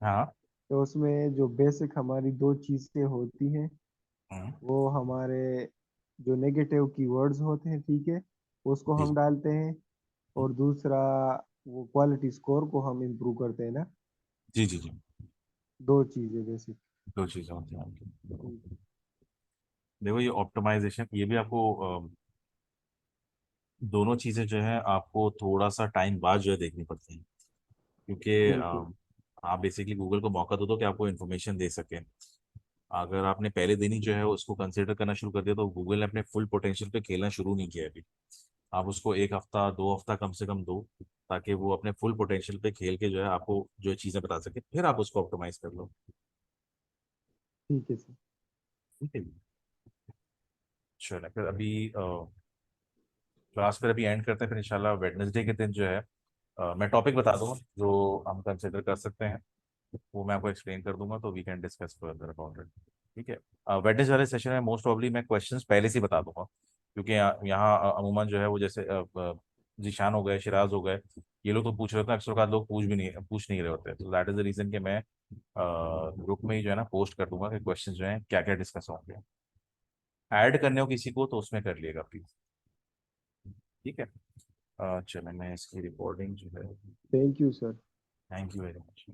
Speaker 1: हाँ।
Speaker 2: तो उसमें जो बेसिक हमारी दो चीजें होती हैं,
Speaker 1: हम्म,
Speaker 2: वो हमारे जो नेगेटिव कीवर्ड्स होते हैं, ठीक है, उसको
Speaker 1: जी
Speaker 2: हम डालते हैं। और दूसरा, वो क्वालिटी स्कोर को हम इम्प्रूव करते हैं ना।
Speaker 1: जी जी जी।
Speaker 2: दो चीजें बेसिक।
Speaker 1: दो चीजें होती हैं आपकी। देखो ये ऑप्टिमाइजेशन, ये भी आपको दोनों चीजें जो है आपको थोड़ा सा टाइम बाद जो है देखनी पड़ती हैं, क्योंकि
Speaker 2: बिल्कुल।
Speaker 1: आप बेसिकली गूगल को मौका दो कि आपको इन्फॉर्मेशन दे सके। अगर आपने पहले दिन ही जो है उसको कंसिडर करना शुरू कर दिया, तो गूगल ने अपने फुल पोटेंशियल पे खेलना शुरू नहीं किया है अभी। आप उसको एक हफ्ता 2 हफ्ता कम से कम दो, ताकि वो अपने फुल पोटेंशियल पे खेल के जो है आपको जो चीज़ें बता सके, फिर आप उसको ऑप्टिमाइज कर लो।
Speaker 2: ठीक है सर।
Speaker 1: ठीक है जी। चलो फिर अभी क्लास फिर अभी एंड करते हैं, फिर इंशाल्लाह वेडनेसडे के दिन जो है मैं टॉपिक बता दूंगा जो हम कंसिडर कर सकते हैं, वो मैं आपको एक्सप्लेन कर दूंगा, तो we can discuss further about it. ठीक है। वेडनेसडे वाले सेशन में मोस्ट प्रॉब्ली मैं क्वेश्चंस पहले से ही बता दूंगा, क्योंकि यहाँ अमूमन जो है वो जैसे जीशान हो गए, शिराज हो गए, ये लोग तो पूछ रहे होते हैं, अक्सर औकात लोग पूछ नहीं रहे होते, तो दैट इज द रीजन कि मैं ग्रुप में ही जो है ना पोस्ट कर दूंगा कि क्वेश्चन जो है क्या क्या डिस्कस होंगे। ऐड करने हो किसी को तो उसमें कर लिएगा प्लीज। ठीक है। चलो मैं इसकी रिकॉर्डिंग जो है,
Speaker 2: thank you sir.
Speaker 1: Thank you very much.